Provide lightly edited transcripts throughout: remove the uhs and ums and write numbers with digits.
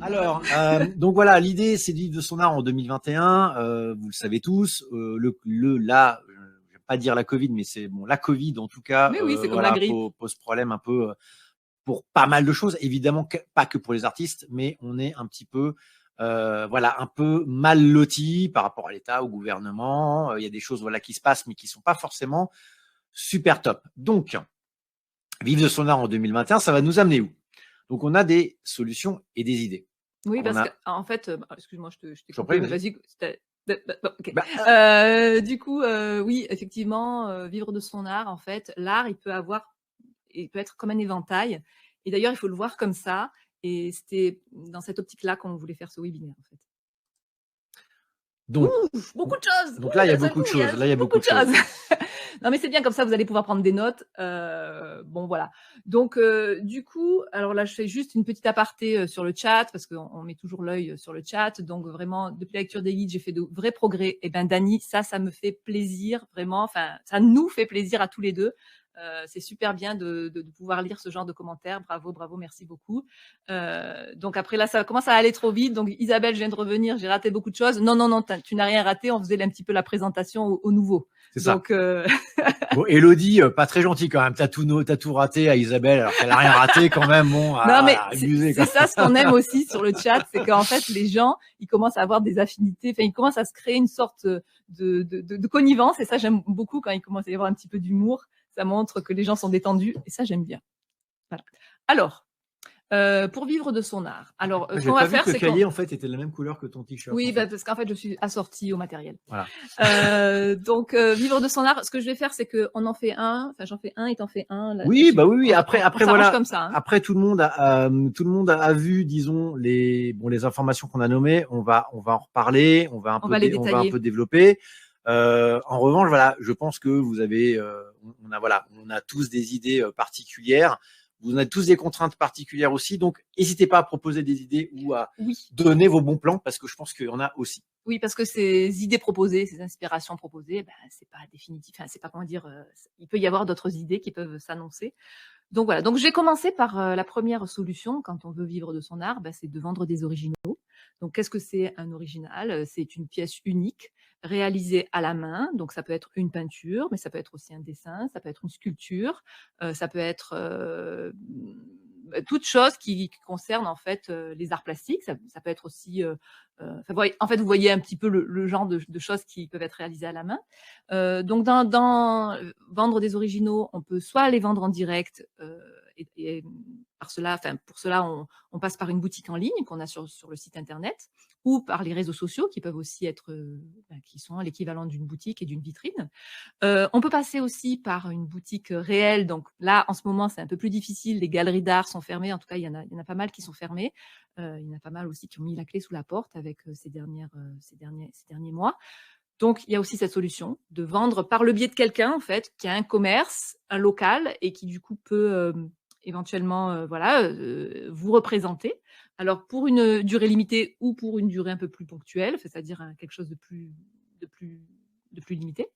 Alors, donc voilà, l'idée, c'est de vivre de son art en 2021. Vous le savez tous. Là, je vais pas dire la Covid, mais c'est bon, la Covid en tout cas, Mais oui, c'est comme la voilà, grippe. pose problème un peu pour pas mal de choses. Évidemment, pas que pour les artistes, mais on est un petit peu, voilà, un peu mal loti par rapport à l'État, au gouvernement. Il y a des choses, voilà, qui se passent, mais qui sont pas forcément super top. Donc, vivre de son art en 2021, ça va nous amener où? Donc, on a des solutions et des idées. Oui, On parce a, qu'en fait, excuse-moi, je t'ai j'en coupé, prie, mais vas-y. vas-y. Ok. Bah, Du coup, oui, effectivement, vivre de son art, en fait, l'art, il peut être comme un éventail. Et d'ailleurs, il faut le voir comme ça. Et c'était dans cette optique-là qu'on voulait faire ce webinaire, en fait. donc, Ouf, beaucoup de choses. donc là, il y a D'un beaucoup de coup, il y choses. a Là, il y a beaucoup beaucoup de de choses. choses. Non, mais c'est bien comme ça, vous allez pouvoir prendre des notes. Bon, voilà. Donc, du coup, alors là, je fais juste une petite aparté sur le chat parce qu'on met toujours l'œil sur le chat. Donc, vraiment, depuis la lecture des guides, j'ai fait de vrais progrès. Et ben, Dani, ça me fait plaisir, vraiment. Enfin, ça nous fait plaisir à tous les deux. C'est super bien de pouvoir lire ce genre de commentaires. Bravo, bravo, merci beaucoup. Donc après là, ça commence à aller trop vite. Donc Isabelle, je viens de revenir, j'ai raté beaucoup de choses. Non, non, non, tu n'as rien raté. On faisait un petit peu la présentation au nouveau. C'est ça. Donc Bon, Elodie, pas très gentil quand même. T'as tout raté à Isabelle, alors qu'elle a rien raté quand même. Bon, non, mais abusé, c'est quoi. ça ce qu'on aime aussi sur le chat, c'est qu'en fait les gens, ils commencent à avoir des affinités. Enfin, ils commencent à se créer une sorte de connivence. Et ça, j'aime beaucoup quand il commence à y avoir un petit peu d'humour. Ça montre que les gens sont détendus. Et ça, j'aime bien. Voilà. Alors, pour vivre de son art. Alors, ce J'ai qu'on pas va vu faire, que le c'est qu'on... cahier en fait était de la même couleur que ton t-shirt. Oui, En fait. parce qu'en fait, je suis assortie au matériel. Voilà. Donc, vivre de son art, ce que je vais faire, c'est qu'on en fait un. Enfin, j'en fais un et t'en fais un. Là, Oui, bah oui. Après, on s'arrange voilà. comme ça. Hein. Après, tout le monde a vu, disons, les informations qu'on a nommées. On va en reparler. On va On va les on va un détailler. peu développer. En revanche, voilà, je pense que vous avez, on a tous des idées particulières. Vous avez tous des contraintes particulières aussi. Donc, n'hésitez pas à proposer des idées ou à donner vos bons plans parce que je pense qu'il y en a aussi. Oui, parce que ces idées proposées, ces inspirations proposées, ben, c'est pas définitif. Enfin, c'est pas comment dire. Il peut y avoir d'autres idées qui peuvent s'annoncer. Donc voilà. Donc, je vais commencer par la première solution quand on veut vivre de son art, ben, c'est de vendre des originaux. Donc, qu'est-ce que c'est un original? C'est une pièce unique réalisée à la main. Donc, ça peut être une peinture, mais ça peut être aussi un dessin, ça peut être une sculpture, ça peut être toute chose qui concerne en fait les arts plastiques. Ça peut être aussi, en fait, vous voyez un petit peu le genre de choses qui peuvent être réalisées à la main. Donc, dans vendre des originaux, on peut soit les vendre en direct et pour cela, on passe par une boutique en ligne qu'on a sur le site internet ou par les réseaux sociaux qui peuvent aussi être, qui sont l'équivalent d'une boutique et d'une vitrine. On peut passer aussi par une boutique réelle. Donc là, en ce moment, c'est un peu plus difficile. Les galeries d'art sont fermées. En tout cas, il y en a pas mal qui sont fermées. Il y en a pas mal aussi qui ont mis la clé sous la porte avec ces derniers mois. Donc, il y a aussi cette solution de vendre par le biais de quelqu'un, en fait, qui a un commerce, un local et qui, du coup, peut éventuellement vous représenter. Alors, pour une durée limitée ou pour une durée un peu plus ponctuelle, c'est-à-dire quelque chose de plus, de plus limité.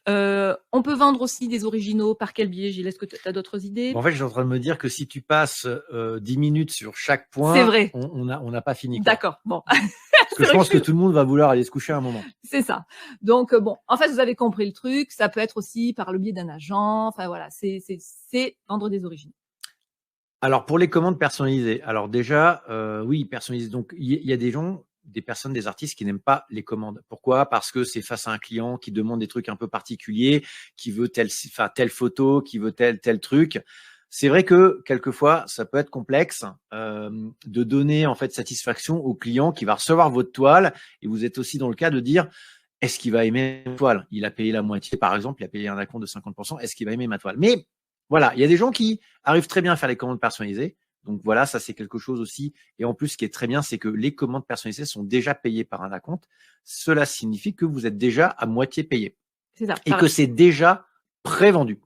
On peut vendre aussi des originaux. Par quel biais, Gilles? Est-ce que tu as d'autres idées? Bon, en fait, je suis en train de me dire que si tu passes 10 minutes sur chaque C'est point, vrai. on n'a pas fini. D'accord. Bon. Parce que je pense que tout le monde va vouloir aller se coucher à un moment. C'est ça. Donc, bon, en fait, vous avez compris le truc. Ça peut être aussi par le biais d'un agent. Enfin, voilà, c'est vendre des originaux. Alors, pour les commandes personnalisées, alors déjà, oui, personnalisées. Donc, il y a des personnes, des artistes qui n'aiment pas les commandes. Pourquoi? Parce que c'est face à un client qui demande des trucs un peu particuliers, qui veut telle photo, qui veut tel truc. C'est vrai que quelquefois, ça peut être complexe de donner en fait satisfaction au client qui va recevoir votre toile. Et vous êtes aussi dans le cas de dire, est-ce qu'il va aimer ma toile? Il a payé la moitié, par exemple, il a payé un acompte de 50%. Est-ce qu'il va aimer ma toile? Mais voilà, il y a des gens qui arrivent très bien à faire les commandes personnalisées. Donc voilà, ça c'est quelque chose aussi. Et en plus, ce qui est très bien, c'est que les commandes personnalisées sont déjà payées par un acompte. Cela signifie que vous êtes déjà à moitié payé. C'est ça. Et que c'est déjà prévendu.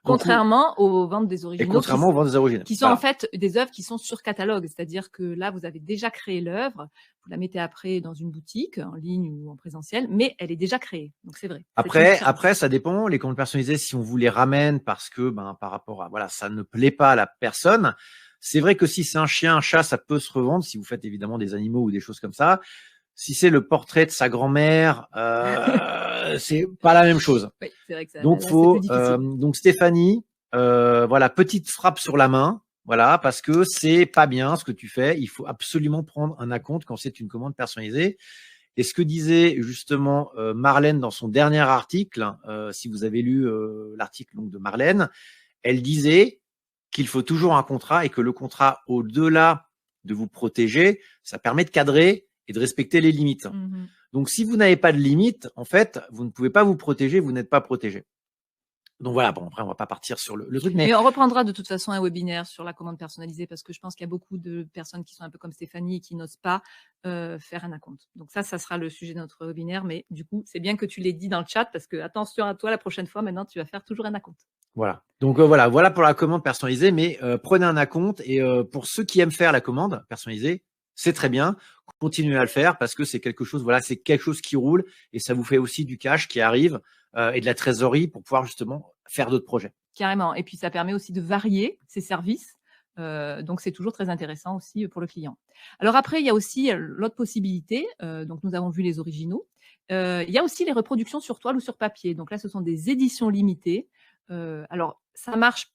Contrairement aux ventes des originaux. Et contrairement aux ventes des originaux. Qui sont en fait des œuvres qui sont sur catalogue. C'est-à-dire que là, vous avez déjà créé l'œuvre, vous la mettez après dans une boutique, en ligne ou en présentiel, mais elle est déjà créée. Donc c'est vrai. Après, ça dépend. Les commandes personnalisées, si on vous les ramène parce que, par rapport à, voilà, ça ne plaît pas à la personne, C'est vrai que si c'est un chien, un chat, ça peut se revendre si vous faites évidemment des animaux ou des choses comme ça. Si c'est le portrait de sa grand-mère, c'est pas la même chose. Oui, c'est vrai que ça, Donc, là, c'est plus difficile. donc Stéphanie, voilà, petite frappe sur la main, voilà, parce que c'est pas bien ce que tu fais. Il faut absolument prendre un acompte quand c'est une commande personnalisée. Et ce que disait justement Marlène dans son dernier article, si vous avez lu l'article donc, de Marlène, elle disait qu'il faut toujours un contrat et que le contrat, au-delà de vous protéger, ça permet de cadrer et de respecter les limites. Mmh. Donc, si vous n'avez pas de limite, en fait, vous ne pouvez pas vous protéger, vous n'êtes pas protégé. Donc voilà, bon, après, on va pas partir sur le truc, mais Mais on reprendra de toute façon un webinaire sur la commande personnalisée parce que je pense qu'il y a beaucoup de personnes qui sont un peu comme Stéphanie et qui n'osent pas faire un acompte. Donc ça sera le sujet de notre webinaire. Mais du coup, c'est bien que tu l'aies dit dans le chat parce que attention à toi, la prochaine fois, maintenant, tu vas faire toujours un acompte. voilà. Donc voilà pour la commande personnalisée, mais prenez un acompte et pour ceux qui aiment faire la commande personnalisée, c'est très bien. Continuez à le faire parce que c'est quelque chose, voilà, c'est quelque chose qui roule et ça vous fait aussi du cash qui arrive et de la trésorerie pour pouvoir justement faire d'autres projets. Carrément. Et puis, ça permet aussi de varier ses services. Donc, c'est toujours très intéressant aussi pour le client. Alors après, il y a aussi l'autre possibilité. Donc, nous avons vu les originaux. Il y a aussi les reproductions sur toile ou sur papier. Donc là, ce sont des éditions limitées. Alors, ça marche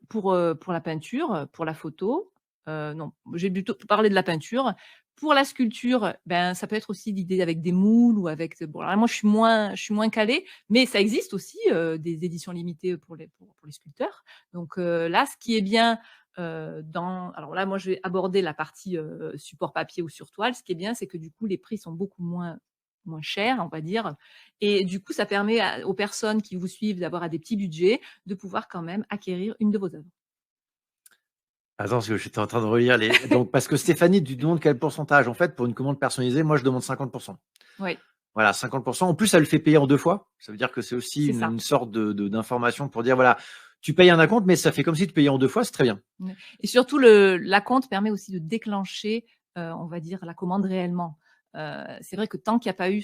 pour la peinture, pour la photo. Non, j'ai plutôt parlé de la peinture. Pour la sculpture, ben, ça peut être aussi l'idée avec des moules ou avec. Bon, alors là, moi, je suis moins calée, mais ça existe aussi des éditions limitées pour les sculpteurs. Donc là, ce qui est bien alors là, moi, je vais aborder la partie support papier ou sur toile. Ce qui est bien, c'est que du coup, les prix sont beaucoup moins chers, on va dire. Et du coup, ça permet aux personnes qui vous suivent d'avoir à des petits budgets de pouvoir quand même acquérir une de vos œuvres. Attends, parce que j'étais en train de relire les. Donc, parce que Stéphanie, tu demandes quel pourcentage? En fait, pour une commande personnalisée, moi, je demande 50%. Oui, Voilà, 50%. En plus, elle le fait payer en 2 fois. Ça veut dire que c'est aussi c'est ça. une sorte d'information pour dire, voilà, tu payes un acompte, mais ça fait comme si tu payais en 2 fois, c'est très bien. Et surtout, l'acompte permet aussi de déclencher, on va dire, la commande réellement. C'est vrai que tant qu'il n'y a pas eu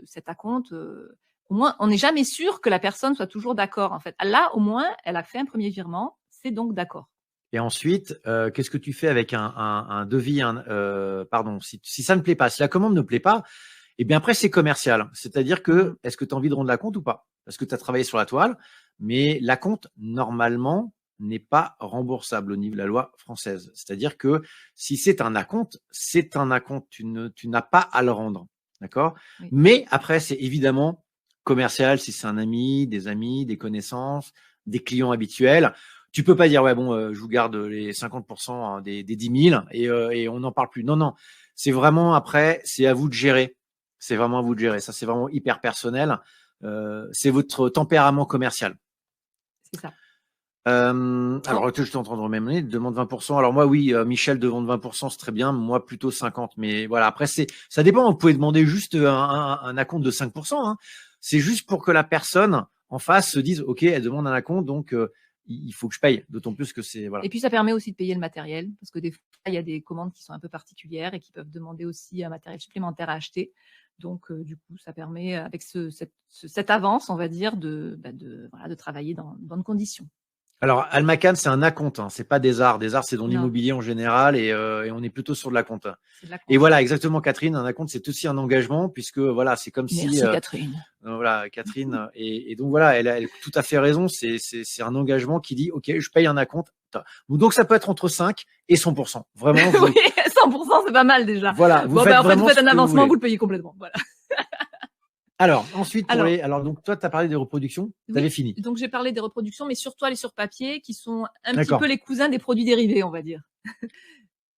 cet acompte, au moins, on n'est jamais sûr que la personne soit toujours d'accord, en fait. Là, au moins, elle a fait un premier virement, c'est donc d'accord. Et ensuite, qu'est-ce que tu fais avec un devis, pardon, si ça ne plaît pas, si la commande ne plaît pas, et bien après, c'est commercial. C'est-à-dire que, est-ce que tu as envie de rendre la compte ou pas? Parce que tu as travaillé sur la toile, mais la compte, normalement, n'est pas remboursable au niveau de la loi française. C'est-à-dire que si c'est un acompte, c'est un acompte. Tu n'as pas à le rendre. D'accord? Oui. Mais après, c'est évidemment commercial si c'est un ami, des connaissances, des clients habituels. Tu peux pas dire, ouais, bon, je vous garde les 50% des 10 000 et on n'en parle plus. Non, non. C'est vraiment après, c'est à vous de gérer. C'est vraiment à vous de gérer. Ça, c'est vraiment hyper personnel. C'est votre tempérament commercial. C'est ça. Alors, je suis en train de remémorer, demande 20%. Alors, moi, oui, Michel demande 20%, c'est très bien. Moi, plutôt 50%. Mais voilà, après, ça dépend. Vous pouvez demander juste un acompte de 5%. Hein. C'est juste pour que la personne en face se dise, OK, elle demande un acompte, donc il faut que je paye. D'autant plus que c'est. Voilà. Et puis, ça permet aussi de payer le matériel, parce que des fois, il y a des commandes qui sont un peu particulières et qui peuvent demander aussi un matériel supplémentaire à acheter. Donc, du coup, ça permet, avec cette avance, on va dire, voilà, de travailler dans de bonnes conditions. Alors, Almacan, c'est un acompte, hein, c'est pas des arts. Des arts, c'est dans Non, l'immobilier en général et on est plutôt sur de l'acompte. c'est de la Et compte. voilà, exactement, Catherine, un acompte, c'est aussi un engagement puisque voilà, c'est comme si Merci, Catherine. voilà, Catherine et donc voilà, elle a tout à fait raison. C'est un engagement qui dit, ok, je paye un acompte. Donc ça peut être entre 5 et 100%. Vraiment, Oui, 100%, c'est pas mal déjà. voilà, vous Bon, faites ben, en fait, vraiment vous faites ce un que vous avancement, voulez. vous le payez complètement. Voilà. Alors, ensuite, Alors, donc toi, tu as parlé des reproductions, tu avais oui, fini. donc j'ai parlé des reproductions, mais sur toile et sur papier, qui sont un petit D'accord. peu les cousins des produits dérivés, on va dire.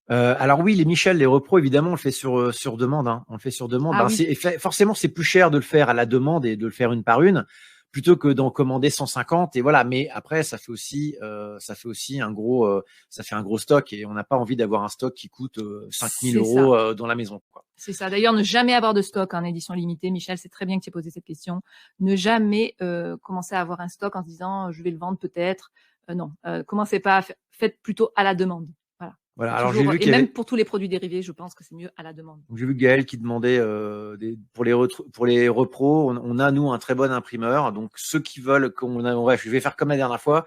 Alors oui, les Michel, les repros, évidemment, on le fait sur demande. Hein. On le fait sur demande. Ah Ben, oui, forcément, c'est plus cher de le faire à la demande et de le faire une par une, plutôt que d'en commander 150. Et voilà. Mais après, ça fait aussi ça fait un gros stock et on n'a pas envie d'avoir un stock qui coûte 5 000 c'est ça. euros dans la maison. Quoi. C'est ça. D'ailleurs, ne jamais avoir de stock en édition limitée. Michel, c'est très bien que tu aies posé cette question. Ne jamais commencer à avoir un stock en se disant je vais le vendre peut-être. Non, commencez pas. Faites plutôt à la demande. Voilà. Voilà. C'est Alors toujours, j'ai vu et qu'il y même avait, pour tous les produits dérivés, je pense que c'est mieux à la demande. j'ai vu Gaël qui demandait pour les repros, on a nous un très bon imprimeur. Donc ceux qui veulent bref, je vais faire comme la dernière fois.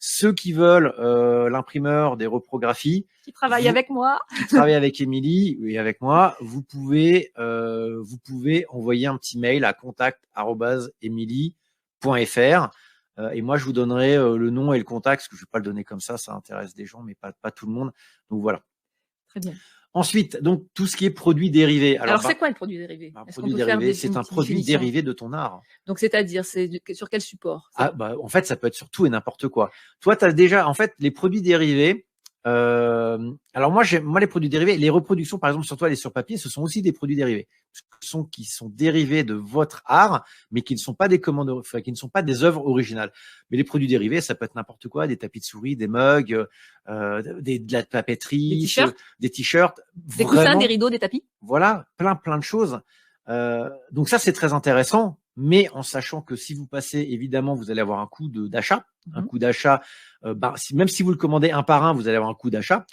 Ceux qui veulent l'imprimeur des reprographies, Qui travaille avec moi. qui travaille avec Émilie et avec moi, vous pouvez envoyer un petit mail à contact@emily.fr et moi je vous donnerai le nom et le contact, parce que je ne vais pas le donner comme ça intéresse des gens, mais pas tout le monde. Donc voilà. Très bien. Ensuite, donc tout ce qui est produit dérivé. Alors c'est quoi le produit dérivé? Un Est-ce qu'on produit peut faire dérivé, c'est un produit définition? dérivé de ton art. Donc c'est-à-dire, c'est sur quel support? En fait, ça peut être sur tout et n'importe quoi. Toi, tu as déjà, en fait, les produits dérivés. Alors moi, les produits dérivés, les reproductions, par exemple, sur toile et sur papier, ce sont aussi des produits dérivés, qui sont dérivés de votre art, mais qui ne sont pas des commandes, enfin, qui ne sont pas des œuvres originales. Mais les produits dérivés, ça peut être n'importe quoi, des tapis de souris, des mugs, de la papeterie, des t-shirts, des coussins, des rideaux, des tapis. Voilà, plein de choses. Donc ça, c'est très intéressant, mais en sachant que si vous passez, évidemment, vous allez avoir un coût d'achat. Un coût d'achat, même si vous le commandez un par un, vous allez avoir un coût d'achat.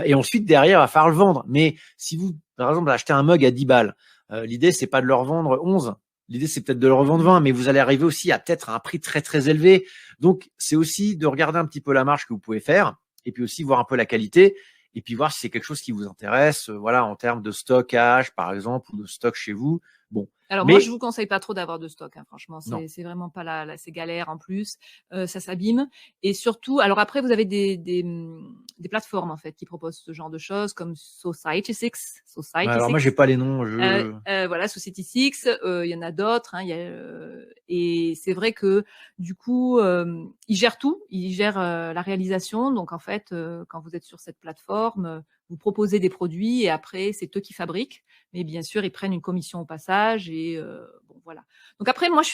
Et ensuite, derrière, il va falloir le vendre. Mais si vous, par exemple, achetez un mug à 10 balles, l'idée, c'est pas de le revendre 11. L'idée, c'est peut-être de le revendre 20, mais vous allez arriver aussi à peut-être un prix très élevé. Donc, c'est aussi de regarder un petit peu la marge que vous pouvez faire et puis aussi voir un peu la qualité. Et puis voir si c'est quelque chose qui vous intéresse, voilà, en termes de stockage, par exemple, ou de stock chez vous. Bon. Alors moi, je vous conseille pas trop d'avoir de stock, hein, franchement, c'est vraiment pas c'est galère en plus, ça s'abîme. Et surtout, alors après, vous avez des plateformes en fait qui proposent ce genre de choses comme Society6. Alors moi, j'ai pas les noms. Voilà, Society6, il y en a d'autres, hein, et c'est vrai que du coup, ils gèrent tout, ils gèrent la réalisation. Donc en fait, quand vous êtes sur cette plateforme, vous proposez des produits et après, c'est eux qui fabriquent. Mais bien sûr, ils prennent une commission au passage et bon, voilà. Donc après, moi, je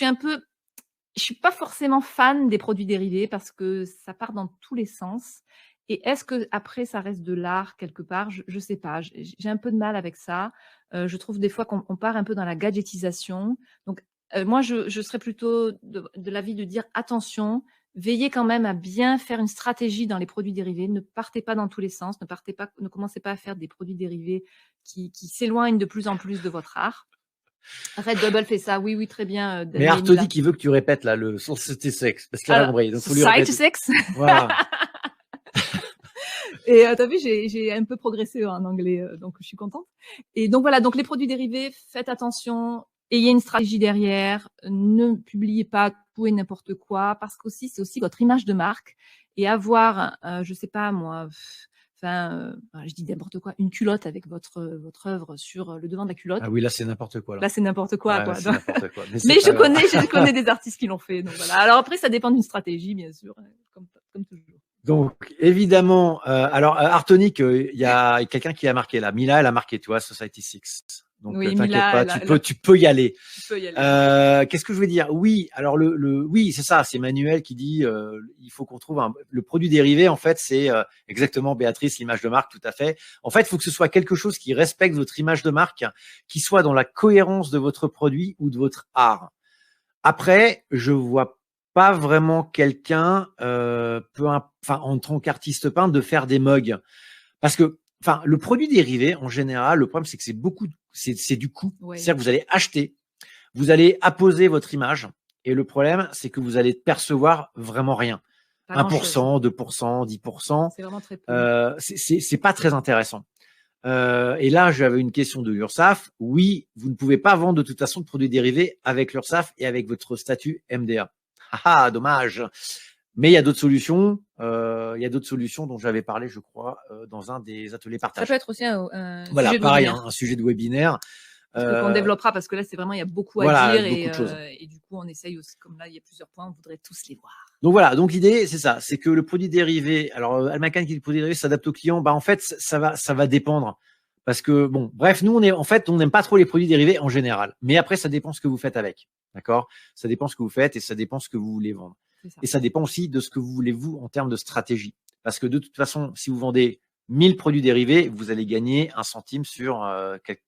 suis pas forcément fan des produits dérivés parce que ça part dans tous les sens. Et est-ce que après ça reste de l'art quelque part? Je sais pas. J'ai un peu de mal avec ça. Je trouve des fois qu'on part un peu dans la gadgetisation. Donc moi, je serais plutôt de l'avis de dire attention. Veillez quand même à bien faire une stratégie dans les produits dérivés. Ne partez pas dans tous les sens. Ne commencez pas à faire des produits dérivés qui s'éloignent de plus en plus de votre art. Redbubble fait ça, oui, très bien. Mais Arto dit qu'il veut que tu répètes là le Society6 parce qu'il a compris. Donc faut lui répéter. Society6. Voilà. Et t'as vu, j'ai un peu progressé en anglais, donc je suis contente. Et donc voilà, donc les produits dérivés, faites attention, ayez une stratégie derrière, ne publiez pas tout et n'importe quoi, parce qu'aussi c'est aussi votre image de marque et avoir, je sais pas moi, je dis n'importe quoi, une culotte avec votre œuvre sur le devant de la culotte. Ah oui, là c'est n'importe quoi. Là c'est n'importe quoi, ouais, quoi. C'est n'importe quoi. Mais je connais des artistes qui l'ont fait. Donc voilà. Alors après, ça dépend d'une stratégie, bien sûr, comme toujours. Donc évidemment, alors Artonic, il y a quelqu'un qui a marqué là. Mila, elle a marqué, tu vois, Society6. Donc oui, t'inquiète Mila, pas, tu peux y aller. Tu peux y aller. Qu'est-ce que je veux dire? Oui, alors oui, c'est ça, c'est Manuel qui dit il faut qu'on trouve le produit dérivé. En fait, c'est exactement Béatrice, l'image de marque, tout à fait. En fait, il faut que ce soit quelque chose qui respecte votre image de marque, qui soit dans la cohérence de votre produit ou de votre art. Après, je vois pas vraiment quelqu'un, en tant qu'artiste peintre, de faire des mugs, parce que, le produit dérivé en général, le problème c'est que c'est du coût. Ouais. C'est-à-dire que vous allez acheter, vous allez apposer votre image, et le problème c'est que vous allez percevoir vraiment rien. 1%, 2%, 10%. C'est vraiment très peu. C'est pas très intéressant. Et là, j'avais une question de l'URSSAF. Oui, vous ne pouvez pas vendre de toute façon de produits dérivés avec l'URSSAF et avec votre statut MDA. Ah, dommage. Mais il y a d'autres solutions. Il y a d'autres solutions dont j'avais parlé, je crois, dans un des ateliers partage. Ça peut être aussi un voilà, sujet de pareil, webinaire. Un sujet de webinaire. Qu'on développera parce que là, c'est vraiment, il y a beaucoup à dire et du coup, on essaye aussi, comme là, il y a plusieurs points, on voudrait tous les voir. Donc voilà, donc l'idée, c'est ça, c'est que le produit dérivé, alors Almacan qui dit le produit dérivé s'adapte au client, en fait, ça va dépendre. Parce que, bon, bref, nous, on n'aime pas trop les produits dérivés en général. Mais après, ça dépend ce que vous faites avec. D'accord? Ça dépend ce que vous faites et ça dépend ce que vous voulez vendre. Et ça dépend aussi de ce que vous voulez, vous, en termes de stratégie. Parce que de toute façon, si vous vendez 1000 produits dérivés, vous allez gagner 1 centime sur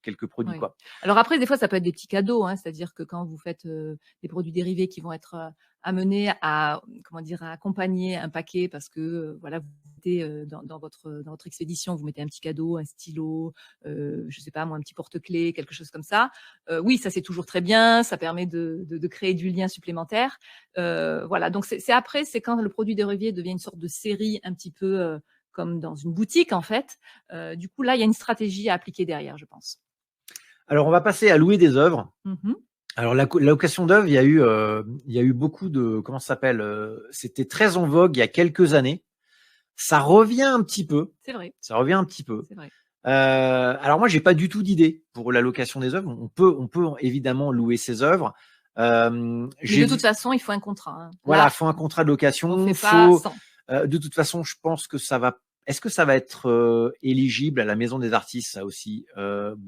quelques produits. Oui. Quoi. Alors après, des fois, ça peut être des petits cadeaux. Hein, c'est-à-dire que quand vous faites des produits dérivés qui vont être amenés à, à accompagner un paquet parce que voilà, vous mettez dans votre expédition, vous mettez un petit cadeau, un stylo, je sais pas moi, un petit porte-clés, quelque chose comme ça. Oui, ça c'est toujours très bien, ça permet de créer du lien supplémentaire. Voilà, donc après, c'est quand le produit dérivé devient une sorte de série un petit peu comme dans une boutique en fait. Du coup, là, il y a une stratégie à appliquer derrière, je pense. Alors, on va passer à louer des œuvres. Mmh. Alors, la location d'œuvres, il y a eu beaucoup de, comment ça s'appelle, c'était très en vogue il y a quelques années. Ça revient un petit peu. C'est vrai, Ça revient un petit peu. c'est vrai. Alors moi, j'ai pas du tout d'idée pour la location des œuvres. On peut évidemment louer ses œuvres. Mais J'ai de toute vu, façon, il faut un contrat, hein. voilà, Là, faut un contrat de on location. fait pas sans. De toute façon, je pense que ça va. Est-ce que ça va être éligible à la Maison des artistes, ça aussi?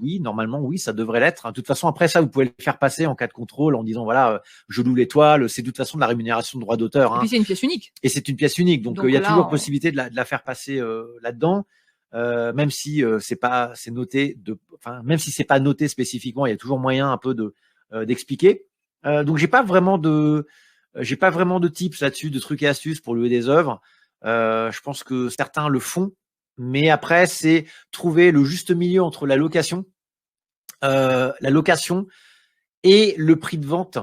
Oui, normalement, oui, ça devrait l'être. De toute façon, après ça, vous pouvez le faire passer en cas de contrôle en disant voilà, je loue l'étoile. C'est de toute façon de la rémunération de droit d'auteur, Et hein. puis c'est une pièce unique. Et c'est une pièce unique, donc il Donc y a là, toujours possibilité de la faire passer là-dedans, même si c'est noté enfin même si c'est pas noté spécifiquement, il y a toujours moyen un peu d'expliquer. Donc j'ai pas vraiment de tips là-dessus, de trucs et astuces pour louer des œuvres. Je pense que certains le font, mais après c'est trouver le juste milieu entre la location et le prix de vente,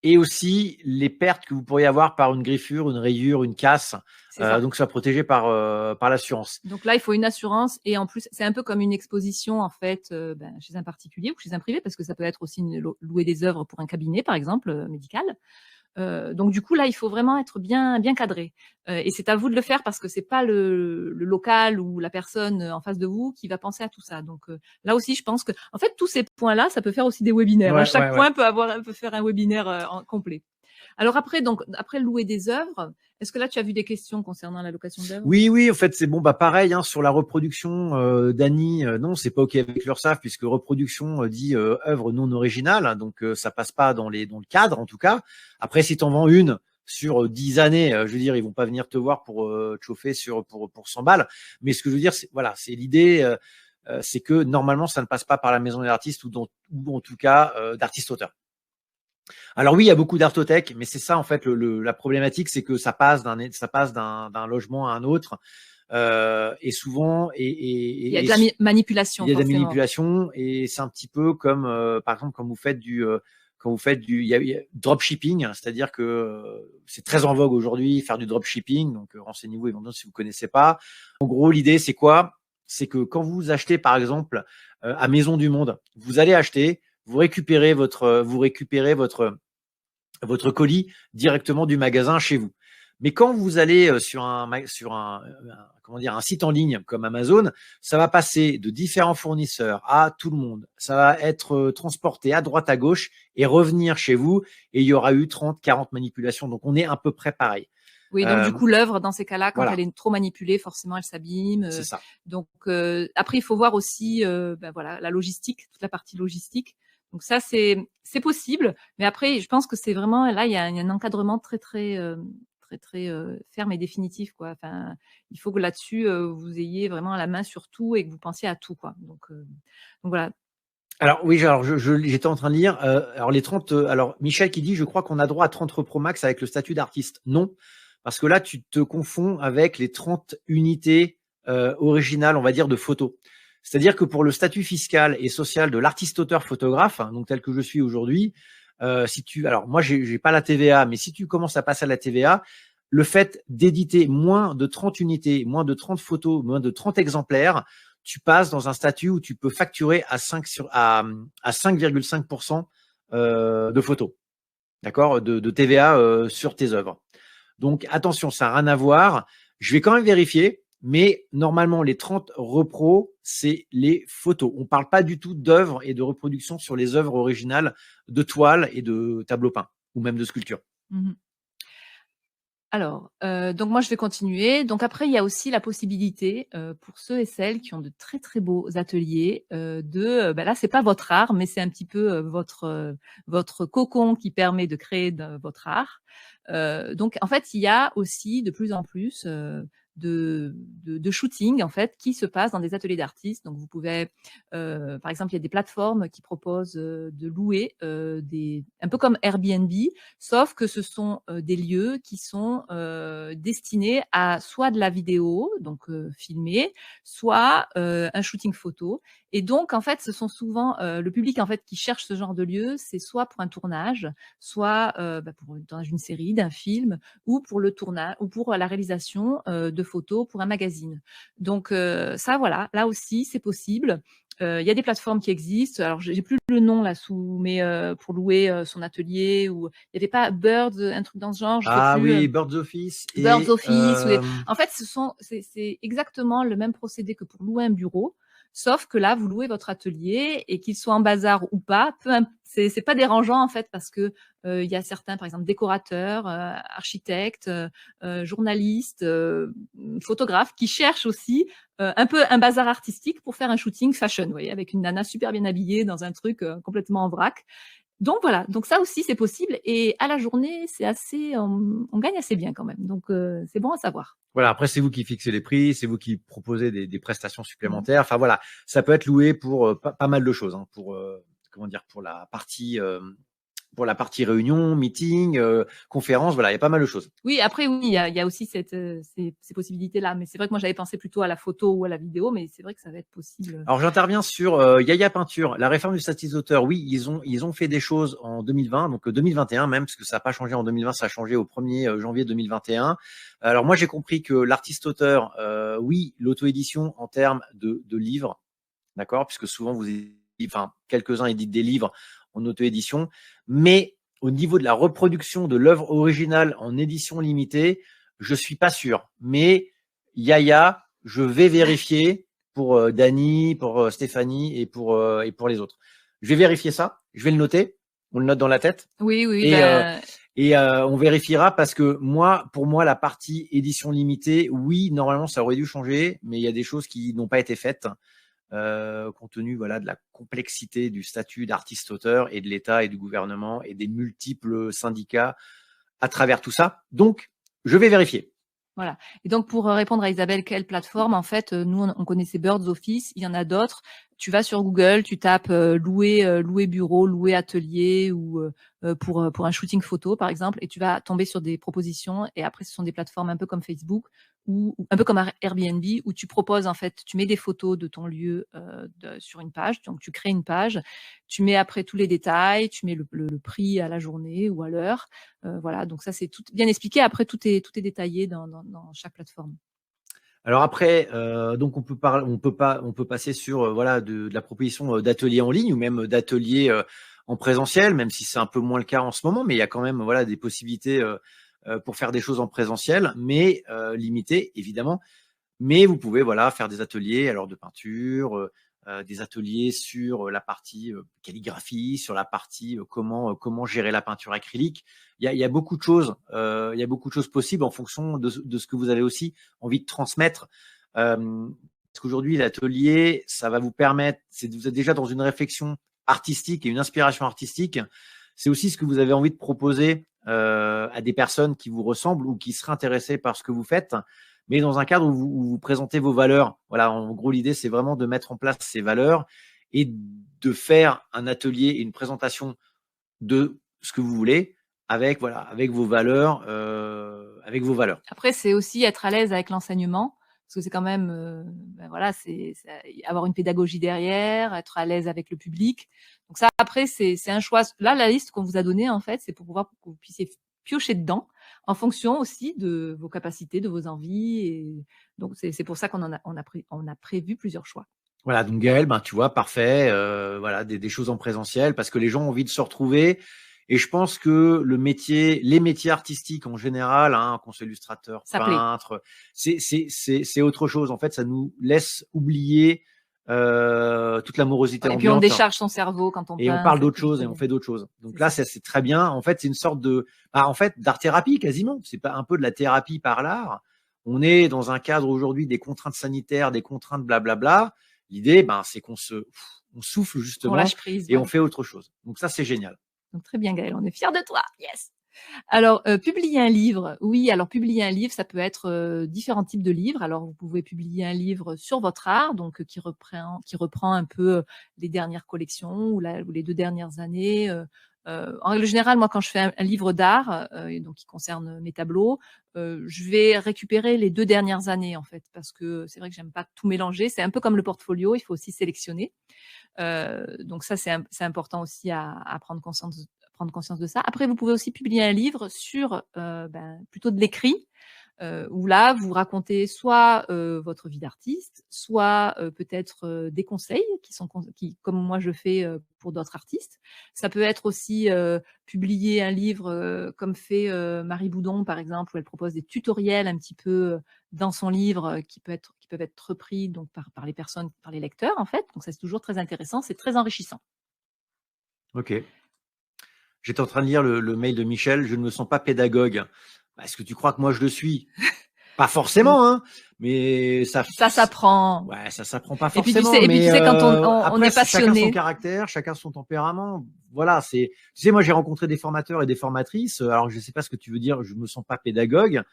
et aussi les pertes que vous pourriez avoir par une griffure, une rayure, une casse. c'est ça. Donc, ça protégé par l'assurance. Donc là, il faut une assurance et en plus, c'est un peu comme une exposition en fait chez un particulier ou chez un privé parce que ça peut être aussi louer des œuvres pour un cabinet, par exemple, médical. Donc du coup, là, il faut vraiment être bien cadré. Et c'est à vous de le faire parce que c'est pas le local ou la personne en face de vous qui va penser à tout ça. Donc là aussi, je pense que en fait, tous ces points-là, ça peut faire aussi des webinaires, hein. Ouais, Chaque ouais, ouais. point peut faire un webinaire complet. Alors après, donc après louer des œuvres, est-ce que là, tu as vu des questions concernant la location d'œuvres? Oui, en fait, c'est bon, bah pareil, hein, sur la reproduction, Dany, non, c'est pas OK avec l'URSSAF puisque reproduction dit œuvre non originale, hein, donc ça passe pas dans le cadre en tout cas. Après, si tu en vends une sur 10 années, je veux dire, ils vont pas venir te voir pour te chauffer pour 100 balles. Mais ce que je veux dire, c'est voilà, c'est l'idée, c'est que normalement, ça ne passe pas par la maison des artistes ou en tout cas d'artistes-auteurs. Alors oui, il y a beaucoup d'artothèques, mais c'est ça en fait la problématique, c'est que ça passe d'un logement à un autre, et souvent Il y a de la manipulation, il y a de la forcément. manipulation, et c'est un petit peu comme par exemple il y a dropshipping, c'est-à-dire que c'est très en vogue aujourd'hui faire du dropshipping, donc renseignez-vous éventuellement si vous connaissez pas. En gros, l'idée c'est quoi? C'est que quand vous achetez par exemple à Maison du Monde, vous allez acheter, vous récupérez votre colis directement du magasin chez vous. Mais quand vous allez sur un site en ligne comme Amazon, ça va passer de différents fournisseurs à tout le monde. Ça va être transporté à droite, à gauche et revenir chez vous. Et il y aura eu 30, 40 manipulations. Donc, on est à peu près pareil. Oui, donc du coup, l'œuvre, dans ces cas-là, quand Voilà, elle est trop manipulée, forcément, elle s'abîme. c'est ça. Donc après, il faut voir aussi voilà, la logistique, toute la partie logistique. Donc ça, c'est possible. Mais après, je pense que c'est vraiment, là, il y a un encadrement très ferme et définitif, quoi. Enfin, il faut que là-dessus, vous ayez vraiment la main sur tout et que vous pensiez à tout, quoi. Donc voilà. Alors oui, j'étais en train de lire. Alors les 30, alors Michel qui dit, je crois qu'on a droit à 30 Pro Max avec le statut d'artiste. Non, parce que là tu te confonds avec les 30 unités originales, on va dire, de photos. C'est-à-dire que pour le statut fiscal et social de l'artiste-auteur photographe, hein, donc tel que je suis aujourd'hui, alors moi j'ai pas la TVA, mais si tu commences à passer à la TVA, le fait d'éditer moins de 30 unités, moins de 30 photos, moins de 30 exemplaires, tu passes dans un statut où tu peux facturer à 5,5% de photos, d'accord, de TVA sur tes œuvres. Donc attention, ça n'a rien à voir. Je vais quand même vérifier, mais normalement les 30 repros, c'est les photos. On ne parle pas du tout d'œuvres et de reproduction sur les œuvres originales de toiles et de tableaux peints ou même de sculptures. Mmh. Alors, donc moi je vais continuer. Donc après, il y a aussi la possibilité, pour ceux et celles qui ont de très, très beaux ateliers, là, c'est pas votre art, mais c'est un petit peu, votre cocon qui permet de créer votre art. Donc en fait, il y a aussi de plus en plus, de shooting en fait qui se passe dans des ateliers d'artistes. Donc vous pouvez, par exemple, il y a des plateformes qui proposent de louer un peu comme Airbnb, sauf que ce sont des lieux qui sont destinés à soit de la vidéo, donc filmée, soit un shooting photo. Et donc en fait, ce sont souvent le public en fait qui cherche ce genre de lieu, c'est soit pour un tournage, soit pour le tournage d'une série, d'un film, ou pour le tournage, ou pour la réalisation de photos pour un magazine. Donc ça, voilà, là aussi, c'est possible. Il y a des plateformes qui existent. Alors, j'ai plus le nom là mais pour louer son atelier, ou il n'y avait pas Birds, un truc dans ce genre, je sais Ah plus. oui, Birds Office. Birds Office. En fait, c'est exactement le même procédé que pour louer un bureau, sauf que là, vous louez votre atelier et qu'il soit en bazar ou pas, c'est pas dérangeant en fait, parce que il y a certains, par exemple, décorateurs, architectes, journalistes, photographes qui cherchent aussi un peu un bazar artistique pour faire un shooting fashion, vous voyez, avec une nana super bien habillée dans un truc complètement en vrac. Donc voilà, donc ça aussi c'est possible, et à la journée c'est assez, on gagne assez bien quand même, donc c'est bon à savoir. Voilà, après c'est vous qui fixez les prix, c'est vous qui proposez des prestations supplémentaires. Enfin voilà, ça peut être loué pour pas mal de choses, hein, pour comment dire, pour la partie réunion, meeting, conférence, voilà, il y a pas mal de choses. Oui, après oui, il y a aussi ces possibilités-là, mais c'est vrai que moi j'avais pensé plutôt à la photo ou à la vidéo, mais c'est vrai que ça va être possible. Alors j'interviens sur Yaya Peinture, la réforme du statut d'auteur. Oui, ils ont fait des choses en 2020, donc 2021 même, parce que ça n'a pas changé en 2020, ça a changé au 1er janvier 2021. Alors moi j'ai compris que l'artiste-auteur, oui, l'auto-édition en termes de livres, d'accord, puisque souvent quelques-uns éditent des livres en auto-édition, mais au niveau de la reproduction de l'œuvre originale en édition limitée, je suis pas sûr. Mais Yaya, je vais vérifier pour Dany, pour Stéphanie et pour les autres. Je vais vérifier ça, je vais le noter, on le note dans la tête. Oui, Et on vérifiera, parce que pour moi, la partie édition limitée, oui, normalement, ça aurait dû changer, mais il y a des choses qui n'ont pas été faites. Compte tenu voilà, de la complexité du statut d'artiste-auteur et de l'État et du gouvernement et des multiples syndicats à travers tout ça. Donc, je vais vérifier. Voilà. Et donc, pour répondre à Isabelle, quelle plateforme? En fait, nous, on connaissait Birds Office. Il y en a d'autres. Tu vas sur Google, tu tapes louer bureau, louer atelier, ou pour un shooting photo, par exemple, et tu vas tomber sur des propositions. Et après, ce sont des plateformes un peu comme Facebook ou un peu comme Airbnb, où tu proposes, en fait, tu mets des photos de ton lieu sur une page. Donc, tu crées une page. Tu mets après tous les détails. Tu mets le prix à la journée ou à l'heure. Voilà. Donc, ça, c'est tout bien expliqué. Après, tout est détaillé dans chaque plateforme. Alors après, donc on peut passer sur voilà de la proposition d'ateliers en ligne ou même d'ateliers en présentiel, même si c'est un peu moins le cas en ce moment, mais il y a quand même voilà des possibilités pour faire des choses en présentiel, mais limitées évidemment. Mais vous pouvez voilà faire des ateliers alors de peinture, des ateliers sur la partie calligraphie, sur la partie comment gérer la peinture acrylique. Il y a beaucoup de choses, il y a beaucoup de choses possibles en fonction de ce que vous avez aussi envie de transmettre. Parce qu'aujourd'hui, l'atelier, ça va vous permettre, vous êtes déjà dans une réflexion artistique et une inspiration artistique. C'est aussi ce que vous avez envie de proposer à des personnes qui vous ressemblent ou qui seraient intéressées par ce que vous faites, mais dans un cadre où vous présentez vos valeurs. Voilà, en gros, l'idée, c'est vraiment de mettre en place ces valeurs et de faire un atelier et une présentation de ce que vous voulez avec vos valeurs, Après, c'est aussi être à l'aise avec l'enseignement, parce que c'est quand même, voilà, avoir une pédagogie derrière, être à l'aise avec le public. Donc ça, après, c'est un choix. Là, la liste qu'on vous a donnée, en fait, c'est pour que vous puissiez piocher dedans en fonction aussi de vos capacités, de vos envies. Et donc, c'est pour ça qu'on a prévu plusieurs choix. Voilà, donc Gaël, tu vois, parfait. Voilà, des choses en présentiel parce que les gens ont envie de se retrouver. Et je pense que les métiers artistiques en général, hein, qu'on soit illustrateur, peintre, c'est autre chose. En fait, ça nous laisse oublier toute l'amorosité ambiante. Et puis on décharge son cerveau quand on peint. Et on parle d'autre chose et on fait d'autres choses. Donc là, c'est très bien. En fait, c'est une sorte d'art-thérapie quasiment. C'est pas un peu de la thérapie par l'art. On est dans un cadre aujourd'hui des contraintes sanitaires, des contraintes blablabla. L'idée, c'est qu'on souffle justement, on lâche prise, et on fait autre chose. Donc ça, c'est génial. Donc très bien, Gaël, on est fiers de toi. Yes. Alors, publier un livre, oui, alors publier un livre, ça peut être, différents types de livres. Alors, vous pouvez publier un livre sur votre art, donc qui reprend un peu, les dernières collections ou les 2 dernières années, en règle générale, moi, quand je fais un livre d'art, et donc qui concerne mes tableaux, je vais récupérer les 2 dernières années, en fait, parce que c'est vrai que j'aime pas tout mélanger. C'est un peu comme le portfolio, il faut aussi sélectionner. Donc ça, c'est important aussi à prendre conscience de ça. Après, vous pouvez aussi publier un livre sur, plutôt de l'écrit, où là, vous racontez soit, votre vie d'artiste, soit, peut-être, des conseils qui comme moi je fais, pour d'autres artistes. Ça peut être aussi, publier un livre, comme fait, Marie Boudon, par exemple, où elle propose des tutoriels un petit peu, dans son livre, qui peuvent être repris donc par les personnes, par les lecteurs, en fait. Donc ça, c'est toujours très intéressant, c'est très enrichissant. Ok. J'étais en train de lire le mail de Michel. Je ne me sens pas pédagogue. Bah, est-ce que tu crois que moi je le suis? Pas Mmh. forcément, hein, mais Ça s'apprend. ouais, ça s'apprend pas Et puis tu forcément. sais et puis tu Mais sais quand on après, est c'est chacun son passionné. caractère, chacun son tempérament. Voilà, c'est. Tu sais, moi j'ai rencontré des formateurs et des formatrices. Alors je ne sais pas ce que tu veux dire. Je me sens pas pédagogue,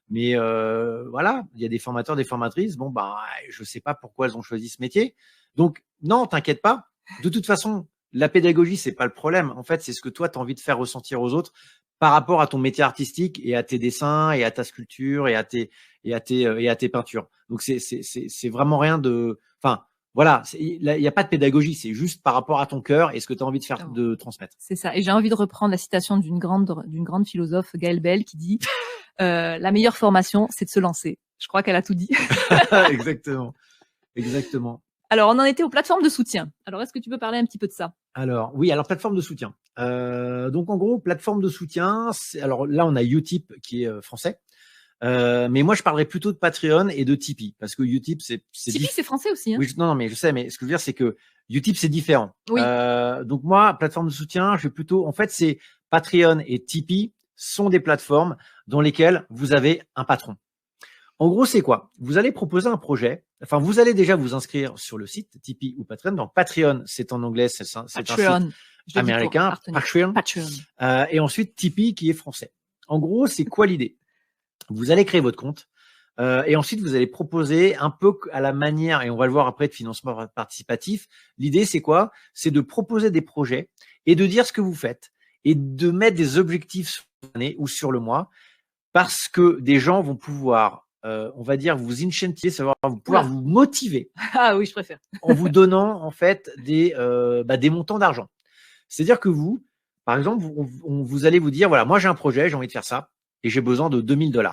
mais voilà, il y a des formateurs, des formatrices. Bon bah, je sais pas pourquoi elles ont choisi ce métier. Donc non, t'inquiète pas. De toute façon, la pédagogie c'est pas le problème. En fait, c'est ce que toi tu as envie de faire ressentir aux autres par rapport à ton métier artistique et à tes dessins et à ta sculpture et à tes peintures. Donc c'est vraiment rien de. Enfin, voilà, il n'y a pas de pédagogie, c'est juste par rapport à ton cœur et ce que tu as envie de faire, Oh, de transmettre. c'est ça. Et j'ai envie de reprendre la citation d'une grande philosophe, Gaëlle Bell, qui dit La meilleure formation, c'est de se lancer. Je crois qu'elle a tout dit. Exactement, exactement. Alors, on en était aux plateformes de soutien. Alors, est-ce que tu peux parler un petit peu de ça? Alors, oui, alors plateforme de soutien. Donc, en gros, plateforme de soutien, alors là, on a Utip qui est français. Mais moi, je parlerais plutôt de Patreon et de Tipeee parce que Utip, Tipeee, c'est français aussi, hein? Oui, non, mais je sais, mais ce que je veux dire, c'est que Utip, c'est différent. Oui. Donc moi, plateforme de soutien, je vais plutôt, en fait, c'est Patreon et Tipeee sont des plateformes dans lesquelles vous avez un patron. En gros, c'est quoi? Vous allez proposer un projet. Enfin, vous allez déjà vous inscrire sur le site Tipeee ou Patreon. Donc Patreon, c'est en anglais, c'est un site Patreon. Je le dis pour américain, partenir. Patreon. Patreon. Et ensuite Tipeee qui est français. En gros, c'est quoi l'idée? Vous allez créer votre compte. Et ensuite, vous allez proposer un peu à la manière, et on va le voir après, de financement participatif. L'idée, c'est quoi? C'est de proposer des projets et de dire ce que vous faites et de mettre des objectifs sur l'année ou sur le mois parce que des gens vont pouvoir, on va dire, vous incentiver, savoir pouvoir Oula. vous motiver Ah oui, je préfère. en vous donnant en fait des montants d'argent. C'est-à-dire que vous, par exemple, vous allez vous dire, voilà, moi j'ai un projet, j'ai envie de faire ça et j'ai besoin de 2 000 $.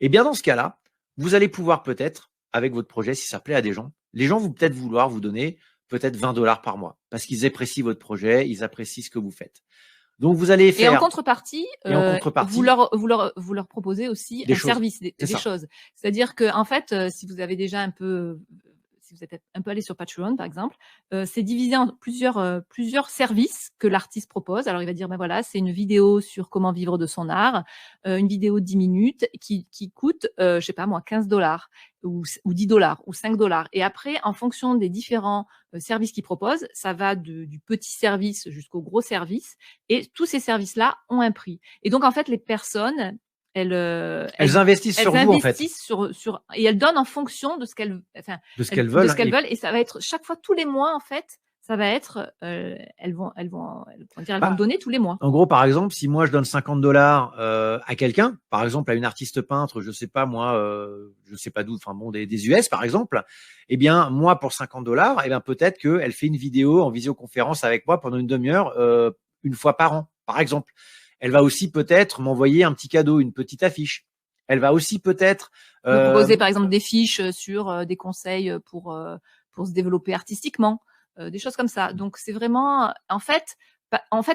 Et bien dans ce cas-là, vous allez pouvoir peut-être, avec votre projet, si ça plaît à des gens, les gens vont peut-être vouloir vous donner peut-être 20 $ par mois parce qu'ils apprécient votre projet, ils apprécient ce que vous faites. Donc vous allez Et en faire, contrepartie, et en vous contrepartie, leur proposez aussi des un choses. service, C'est des ça. choses. C'est-à-dire que en fait, si vous avez déjà un peu, si vous êtes un peu allé sur Patreon, par exemple, c'est divisé en plusieurs services que l'artiste propose. Alors il va dire: «Ben voilà, c'est une vidéo sur comment vivre de son art, une vidéo de 10 minutes qui coûte, je sais pas moi, 15 $ ou 10 $ ou 5 $ et après en fonction des différents, services qu'il propose, ça va du petit service jusqu'au gros service et tous ces services-là ont un prix et donc en fait, les personnes, elles, Elles investissent elles sur vous en fait, investissent sur et elles donnent en fonction de ce qu'elles enfin, de ce elles qu'elles de veulent. ce qu'elles veulent et ça va être chaque fois tous les mois, en fait, ça va être, elles vont Bah, donner tous les mois. en gros, par exemple, si moi je donne 50 $ à quelqu'un, par exemple à une artiste peintre, je sais pas moi, je sais pas d'où, enfin bon, des US par exemple, eh bien moi pour 50 $, eh bien peut-être qu'elle fait une vidéo en visioconférence avec moi pendant une demi-heure, une fois par an, par exemple. Elle va aussi peut-être m'envoyer un petit cadeau, une petite affiche. Elle va aussi peut-être, Me euh, proposer, par exemple, des fiches, sur, des conseils, pour se développer artistiquement, des choses comme ça. Donc c'est vraiment, en fait,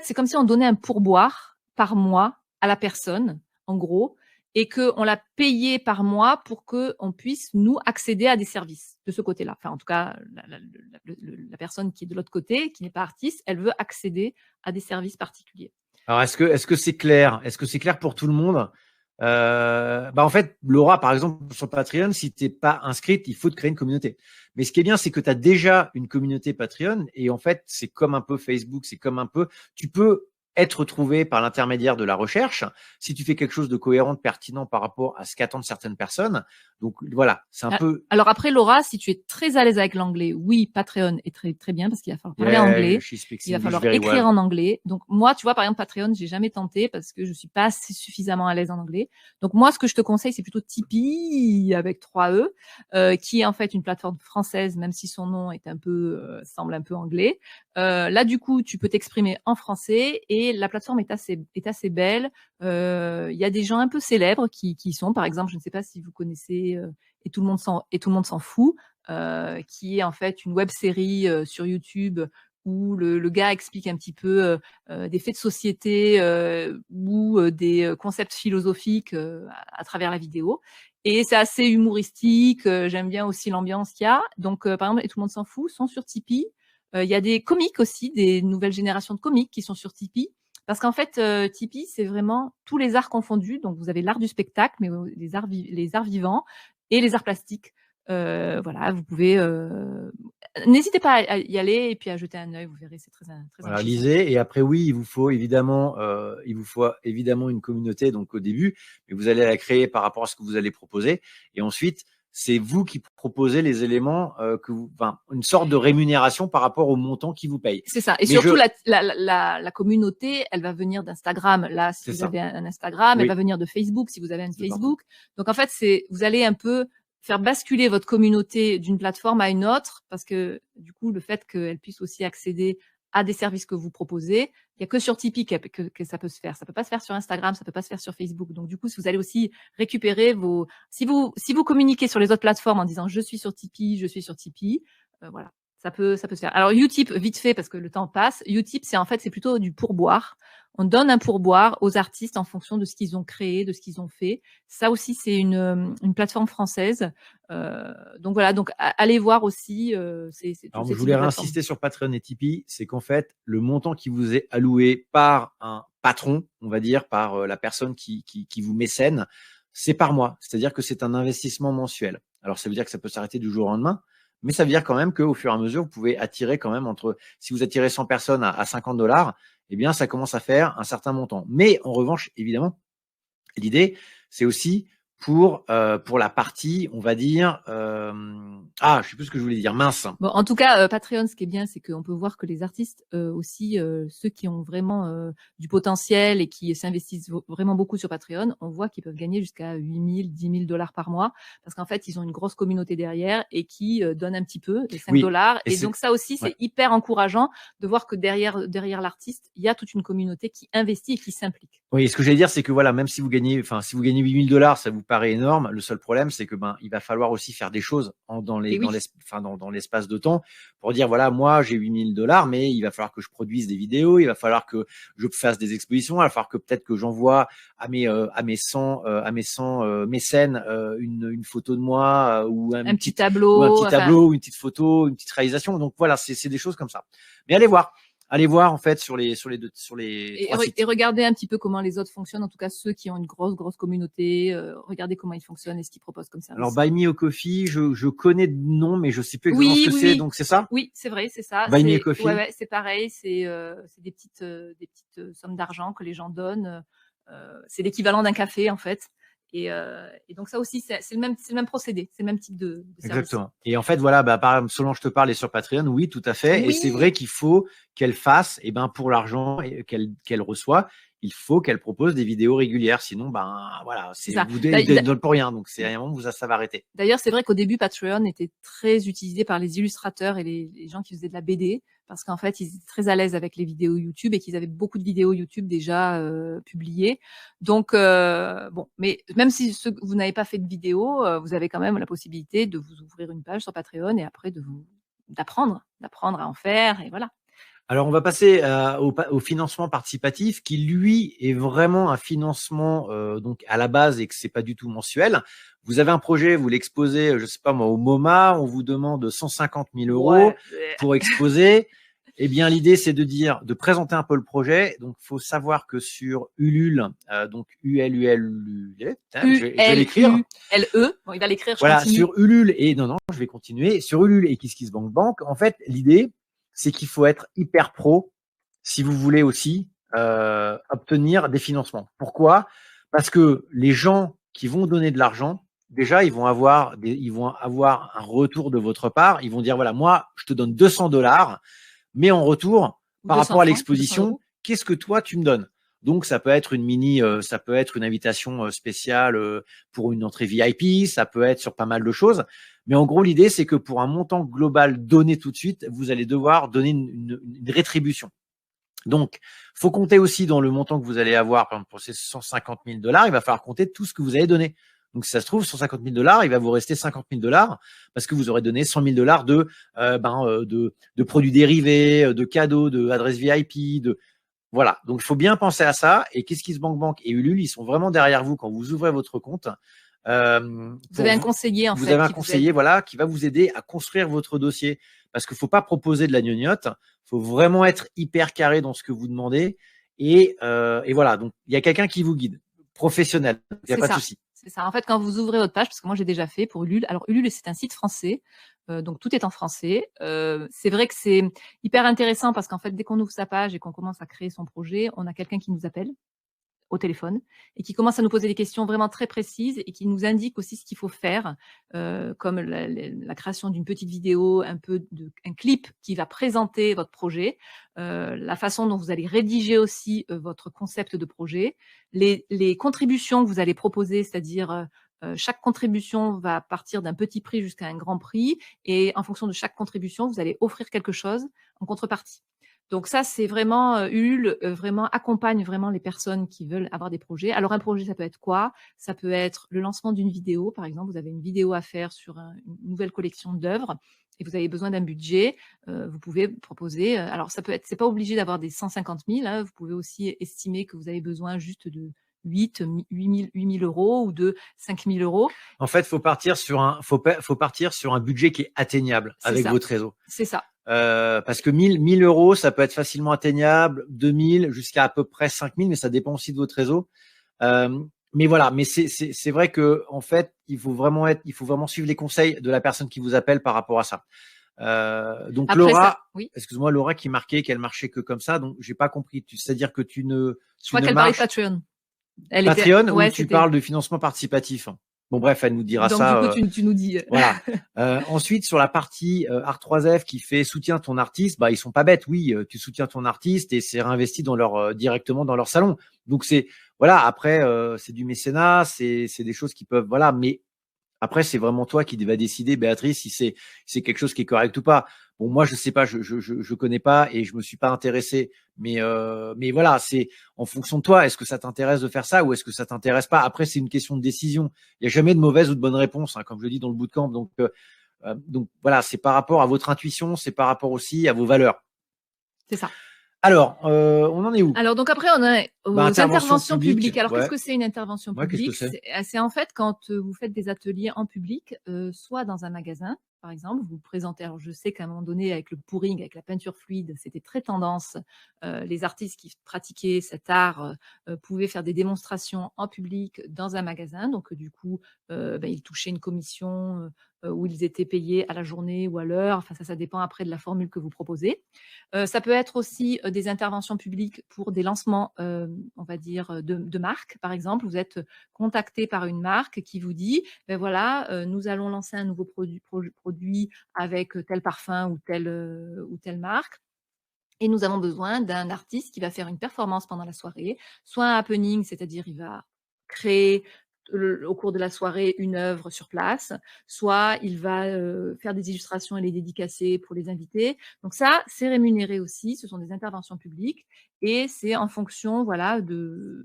c'est comme si on donnait un pourboire par mois à la personne, en gros, et qu'on l'a payé par mois pour qu'on puisse, nous, accéder à des services de ce côté-là. Enfin, en tout cas, la personne qui est de l'autre côté, qui n'est pas artiste, elle veut accéder à des services particuliers. Alors, est-ce que c'est clair? Est-ce que c'est clair pour tout le monde? Bah en fait, Laura, par exemple, sur Patreon, si tu n'es pas inscrite, il faut te créer une communauté. Mais ce qui est bien, c'est que tu as déjà une communauté Patreon et en fait, c'est comme un peu Facebook, c'est comme un peu, tu peux être trouvé par l'intermédiaire de la recherche, si tu fais quelque chose de cohérent, de pertinent par rapport à ce qu'attendent certaines personnes. Donc voilà, c'est un peu… Alors après, Laura, si tu es très à l'aise avec l'anglais, oui, Patreon est très, très bien parce qu'il va falloir parler anglais, il va falloir écrire en anglais. Donc moi, tu vois, par exemple, Patreon, j'ai jamais tenté parce que je suis pas assez suffisamment à l'aise en anglais. Donc moi, ce que je te conseille, c'est plutôt Tipeee avec 3 E, qui est en fait une plateforme française, même si son nom est un peu, semble un peu anglais. Là, du coup, tu peux t'exprimer en français et la plateforme est assez belle. Il y a des gens un peu célèbres qui sont, par exemple, je ne sais pas si vous connaissez et tout le monde s'en fout, qui est en fait une web série sur YouTube où le gars explique un petit peu des faits de société ou des concepts philosophiques à travers la vidéo. Et c'est assez humoristique. J'aime bien aussi l'ambiance qu'il y a. Donc, par exemple, et tout le monde s'en fout, sont sur Tipeee. Il y a des comiques aussi, des nouvelles générations de comiques qui sont sur Tipeee. Parce qu'en fait, Tipeee, c'est vraiment tous les arts confondus. Donc, vous avez l'art du spectacle, mais les arts vivants et les arts plastiques. Voilà, vous pouvez… n'hésitez pas à y aller et puis à jeter un œil, vous verrez, c'est très Voilà, enrichissant. lisez. Et après, oui, il vous faut évidemment une communauté donc au début, mais vous allez la créer par rapport à ce que vous allez proposer. Et ensuite, c'est vous qui proposez les éléments une sorte de rémunération par rapport au montant qui vous paye. C'est ça. Et surtout, la communauté, elle va venir d'Instagram. Là, si vous avez un Instagram, elle va venir de Facebook, si vous avez un Facebook. Donc, en fait, vous allez un peu faire basculer votre communauté d'une plateforme à une autre, parce que du coup, le fait qu'elle puisse aussi accéder à des services que vous proposez, il n'y a que sur Tipeee que ça peut se faire. Ça peut pas se faire sur Instagram, ça peut pas se faire sur Facebook. Donc, du coup, si vous allez aussi récupérer si vous communiquez sur les autres plateformes en disant je suis sur Tipeee, voilà. Ça peut se faire. Alors, Utip, vite fait, parce que le temps passe. Utip, c'est plutôt du pourboire. On donne un pourboire aux artistes en fonction de ce qu'ils ont créé, de ce qu'ils ont fait. Ça aussi, c'est une plateforme française. Donc voilà, donc allez voir aussi. Alors, je voulais réinsister sur Patreon et Tipeee, c'est qu'en fait, le montant qui vous est alloué par un patron, on va dire, par la personne qui vous mécène, c'est par mois. C'est-à-dire que c'est un investissement mensuel. Alors, ça veut dire que ça peut s'arrêter du jour au lendemain, mais ça veut dire quand même qu'au fur et à mesure, vous pouvez attirer quand même si vous attirez 100 personnes à $50, eh bien, ça commence à faire un certain montant. Mais en revanche, évidemment, l'idée, c'est aussi pour la partie, on va dire, je sais plus ce que je voulais dire, mince. Bon, en tout cas, Patreon, ce qui est bien, c'est qu'on peut voir que les artistes aussi, ceux qui ont vraiment du potentiel et qui s'investissent vraiment beaucoup sur Patreon, on voit qu'ils peuvent gagner jusqu'à 8 000, 10 000 $ par mois, parce qu'en fait, ils ont une grosse communauté derrière et qui donnent un petit peu, les 5 $. Et donc ça aussi, c'est hyper encourageant de voir que derrière l'artiste, il y a toute une communauté qui investit et qui s'implique. Oui, ce que j'allais dire, c'est que voilà, même si vous gagnez 8 000 $, ça vous paraît énorme. Le seul problème, c'est que il va falloir aussi faire des choses dans l'espace de temps pour dire voilà, moi j'ai 8 000 $, mais il va falloir que je produise des vidéos, il va falloir que je fasse des expositions, il va falloir que peut-être que j'envoie à mes 100 mécènes une photo de moi ou un petit tableau, ou une petite photo, une petite réalisation. Donc voilà, c'est des choses comme ça. Mais allez voir en fait sur les trois sites. Et regardez un petit peu comment les autres fonctionnent, en tout cas ceux qui ont une grosse communauté. Regardez comment ils fonctionnent et ce qu'ils proposent comme service. Alors Buy Me a Coffee, je connais de nom, mais je sais plus exactement ce que c'est. Donc c'est ça? Oui, c'est vrai, c'est ça. Buy Me a Coffee. Ouais, c'est pareil. C'est des petites sommes d'argent que les gens donnent. C'est l'équivalent d'un café en fait. Et donc ça aussi, c'est le même procédé, c'est le même type de service. Exactement. Et en fait, voilà, par exemple, selon je te parle est sur Patreon, oui, tout à fait. Oui. Et c'est vrai qu'il faut qu'elle fasse, pour l'argent qu'elle reçoit, il faut qu'elle propose des vidéos régulières. Sinon, voilà, vous ne donne pour rien. Donc, c'est à un moment où ça va arrêter. D'ailleurs, c'est vrai qu'au début, Patreon était très utilisé par les illustrateurs et les gens qui faisaient de la BD, parce qu'en fait, ils étaient très à l'aise avec les vidéos YouTube et qu'ils avaient beaucoup de vidéos YouTube déjà publiées. Donc, mais même si vous n'avez pas fait de vidéo, vous avez quand même la possibilité de vous ouvrir une page sur Patreon et après d'apprendre à en faire, et voilà. Alors, on va passer au financement participatif qui, lui, est vraiment un financement donc à la base et que c'est pas du tout mensuel. Vous avez un projet, vous l'exposez, je sais pas moi, au MoMA, on vous demande 150 000 € pour exposer. Eh bien, l'idée, c'est de présenter un peu le projet. Donc, il faut savoir que sur Ulule, donc ULUL, je vais l'écrire. L-E, bon, il va l'écrire. Voilà, sur Ulule je vais continuer. Sur Ulule et KissKissBankBank, en fait, l'idée, c'est qu'il faut être hyper pro si vous voulez aussi obtenir des financements. Pourquoi? Parce que les gens qui vont donner de l'argent, déjà, ils vont avoir un retour de votre part. Ils vont dire, voilà, moi, je te donne 200 $, mais en retour, par rapport à l'exposition, qu'est-ce que toi, tu me donnes? Donc, ça peut être ça peut être une invitation spéciale pour une entrée VIP, ça peut être sur pas mal de choses. Mais en gros, l'idée, c'est que pour un montant global donné tout de suite, vous allez devoir donner une rétribution. Donc, faut compter aussi dans le montant que vous allez avoir, par exemple, pour ces 150 000 $, il va falloir compter tout ce que vous avez donné. Donc, si ça se trouve, 150 000 $, il va vous rester 50 000 $ parce que vous aurez donné 100 000 $ de produits dérivés, de cadeaux, de adresses VIP, voilà. Donc, il faut bien penser à ça. Et KissKissBankBank et Ulule, ils sont vraiment derrière vous quand vous ouvrez votre compte. Vous avez un conseiller, vous avez un conseiller, voilà, qui va vous aider à construire votre dossier. Parce qu'il ne faut pas proposer de la gnognotte. Il faut vraiment être hyper carré dans ce que vous demandez. Et voilà. Donc, il y a quelqu'un qui vous guide, professionnel. Il n'y a pas de souci. C'est ça. En fait, quand vous ouvrez votre page, parce que moi, j'ai déjà fait pour Ulule. Alors, Ulule, c'est un site français. Donc, tout est en français. C'est vrai que c'est hyper intéressant parce qu'en fait, dès qu'on ouvre sa page et qu'on commence à créer son projet, on a quelqu'un qui nous appelle au téléphone et qui commence à nous poser des questions vraiment très précises et qui nous indique aussi ce qu'il faut faire, comme la création d'une petite vidéo, un clip qui va présenter votre projet, la façon dont vous allez rédiger aussi votre concept de projet, les contributions que vous allez proposer, c'est-à-dire chaque contribution va partir d'un petit prix jusqu'à un grand prix et en fonction de chaque contribution, vous allez offrir quelque chose en contrepartie. Donc ça, c'est vraiment Ulule vraiment accompagne vraiment les personnes qui veulent avoir des projets. Alors un projet, ça peut être quoi? Ça peut être le lancement d'une vidéo, par exemple. Vous avez une vidéo à faire sur une nouvelle collection d'œuvres et vous avez besoin d'un budget. Vous pouvez proposer. Alors ça peut être, c'est pas obligé d'avoir des 150 000. Hein, vous pouvez aussi estimer que vous avez besoin juste de 8 000 € ou de 5 000 €. En fait, faut partir sur un budget qui est atteignable avec votre réseau. C'est ça. Parce que 1 000 €, ça peut être facilement atteignable, 2 000 jusqu'à à peu près 5 000, mais ça dépend aussi de votre réseau. Mais voilà, mais c'est vrai que en fait, il faut vraiment suivre les conseils de la personne qui vous appelle par rapport à ça. Donc après, Laura, oui. Excuse-moi, Laura qui marquait qu'elle marchait que comme ça, donc j'ai pas compris. C'est-à-dire que je crois qu'elle parlait de Patreon. Patreon, ou tu parles de financement participatif? Bon, bref, elle nous dira ça. Donc, du coup, tu nous dis. Voilà. Ensuite, sur la partie Art3F qui fait soutien ton artiste, bah, ils sont pas bêtes. Oui, tu soutiens ton artiste et c'est réinvesti directement dans leur salon. Donc, voilà. Après, c'est du mécénat, c'est des choses qui peuvent, voilà. Mais après, c'est vraiment toi qui vas décider, Béatrice, si c'est quelque chose qui est correct ou pas. Bon, moi, je sais pas, je connais pas et je me suis pas intéressé. Mais voilà, c'est en fonction de toi. Est-ce que ça t'intéresse de faire ça ou est-ce que ça t'intéresse pas? Après, c'est une question de décision. Il n'y a jamais de mauvaise ou de bonne réponse, hein, comme je le dis dans le bootcamp. Donc voilà, c'est par rapport à votre intuition, c'est par rapport aussi à vos valeurs. C'est ça. Alors, on en est où? Alors, donc après, on a aux interventions publiques. Alors, qu'est-ce que c'est une intervention publique? C'est en fait quand vous faites des ateliers en public, soit dans un magasin, par exemple, vous vous présentez. Alors, je sais qu'à un moment donné, avec le pouring, avec la peinture fluide, c'était très tendance. Les artistes qui pratiquaient cet art pouvaient faire des démonstrations en public dans un magasin. Donc, du coup, ils touchaient une commission où ils étaient payés à la journée ou à l'heure. Enfin, ça dépend après de la formule que vous proposez. Ça peut être aussi des interventions publiques pour des lancements, on va dire, de marques. Par exemple, vous êtes contacté par une marque qui vous dit, ben voilà, nous allons lancer un nouveau produit avec tel parfum ou telle marque. Et nous avons besoin d'un artiste qui va faire une performance pendant la soirée, soit un happening, c'est-à-dire il va créer au cours de la soirée une œuvre sur place, soit il va faire des illustrations et les dédicacer pour les invités. Donc ça, c'est rémunéré aussi, ce sont des interventions publiques et c'est en fonction, voilà, des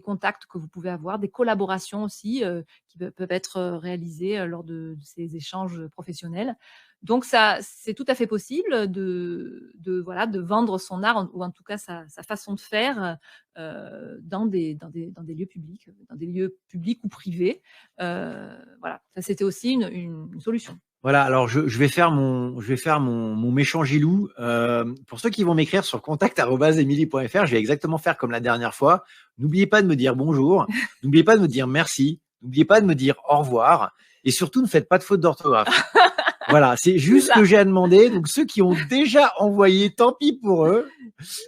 contacts que vous pouvez avoir, des collaborations aussi qui peuvent être réalisées lors de ces échanges professionnels. Donc ça, c'est tout à fait possible de vendre son art ou en tout cas sa façon de faire dans des lieux publics, ou privés. Voilà, ça c'était aussi une solution. Voilà, alors je vais faire mon méchant Gilou. Pour ceux qui vont m'écrire sur contact@emily.fr, je vais exactement faire comme la dernière fois. N'oubliez pas de me dire bonjour, n'oubliez pas de me dire merci, n'oubliez pas de me dire au revoir et surtout ne faites pas de faute d'orthographe. Voilà, c'est juste ce que j'ai à demander. Donc ceux qui ont déjà envoyé, tant pis pour eux.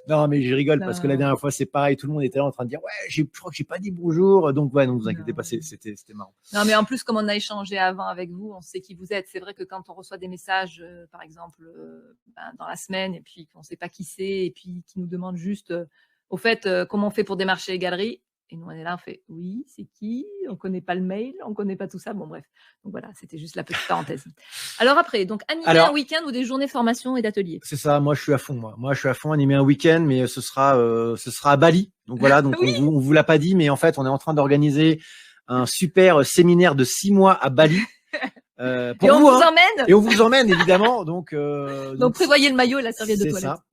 Non, mais je rigole parce que la Non. dernière fois, c'est pareil. Tout le monde était là en train de dire, ouais, je crois que j'ai pas dit bonjour. Donc, ouais, ne vous inquiétez pas, Non. c'était marrant. Non, mais en plus, comme on a échangé avant avec vous, on sait qui vous êtes. C'est vrai que quand on reçoit des messages, par exemple, dans la semaine, et puis qu'on ne sait pas qui c'est, et puis qui nous demande juste, au fait, comment on fait pour démarcher les galeries? Et nous, on est là, on fait, oui, c'est qui? On ne connaît pas le mail, on ne connaît pas tout ça. Bon, bref. Donc voilà, c'était juste la petite parenthèse. Alors après, donc animer un Alors, week-end ou des journées formation et d'ateliers. c'est ça. Moi, je suis à fond. Moi, je suis à fond. Animer un week-end, mais ce sera à Bali. Donc voilà. Donc Oui, on vous l'a pas dit, mais en fait, on est en train d'organiser un super séminaire de 6 mois à Bali et pour on vous, vous hein. emmène. Et on vous emmène évidemment. Donc Prévoyez le maillot et la serviette de c'est toilette. ça.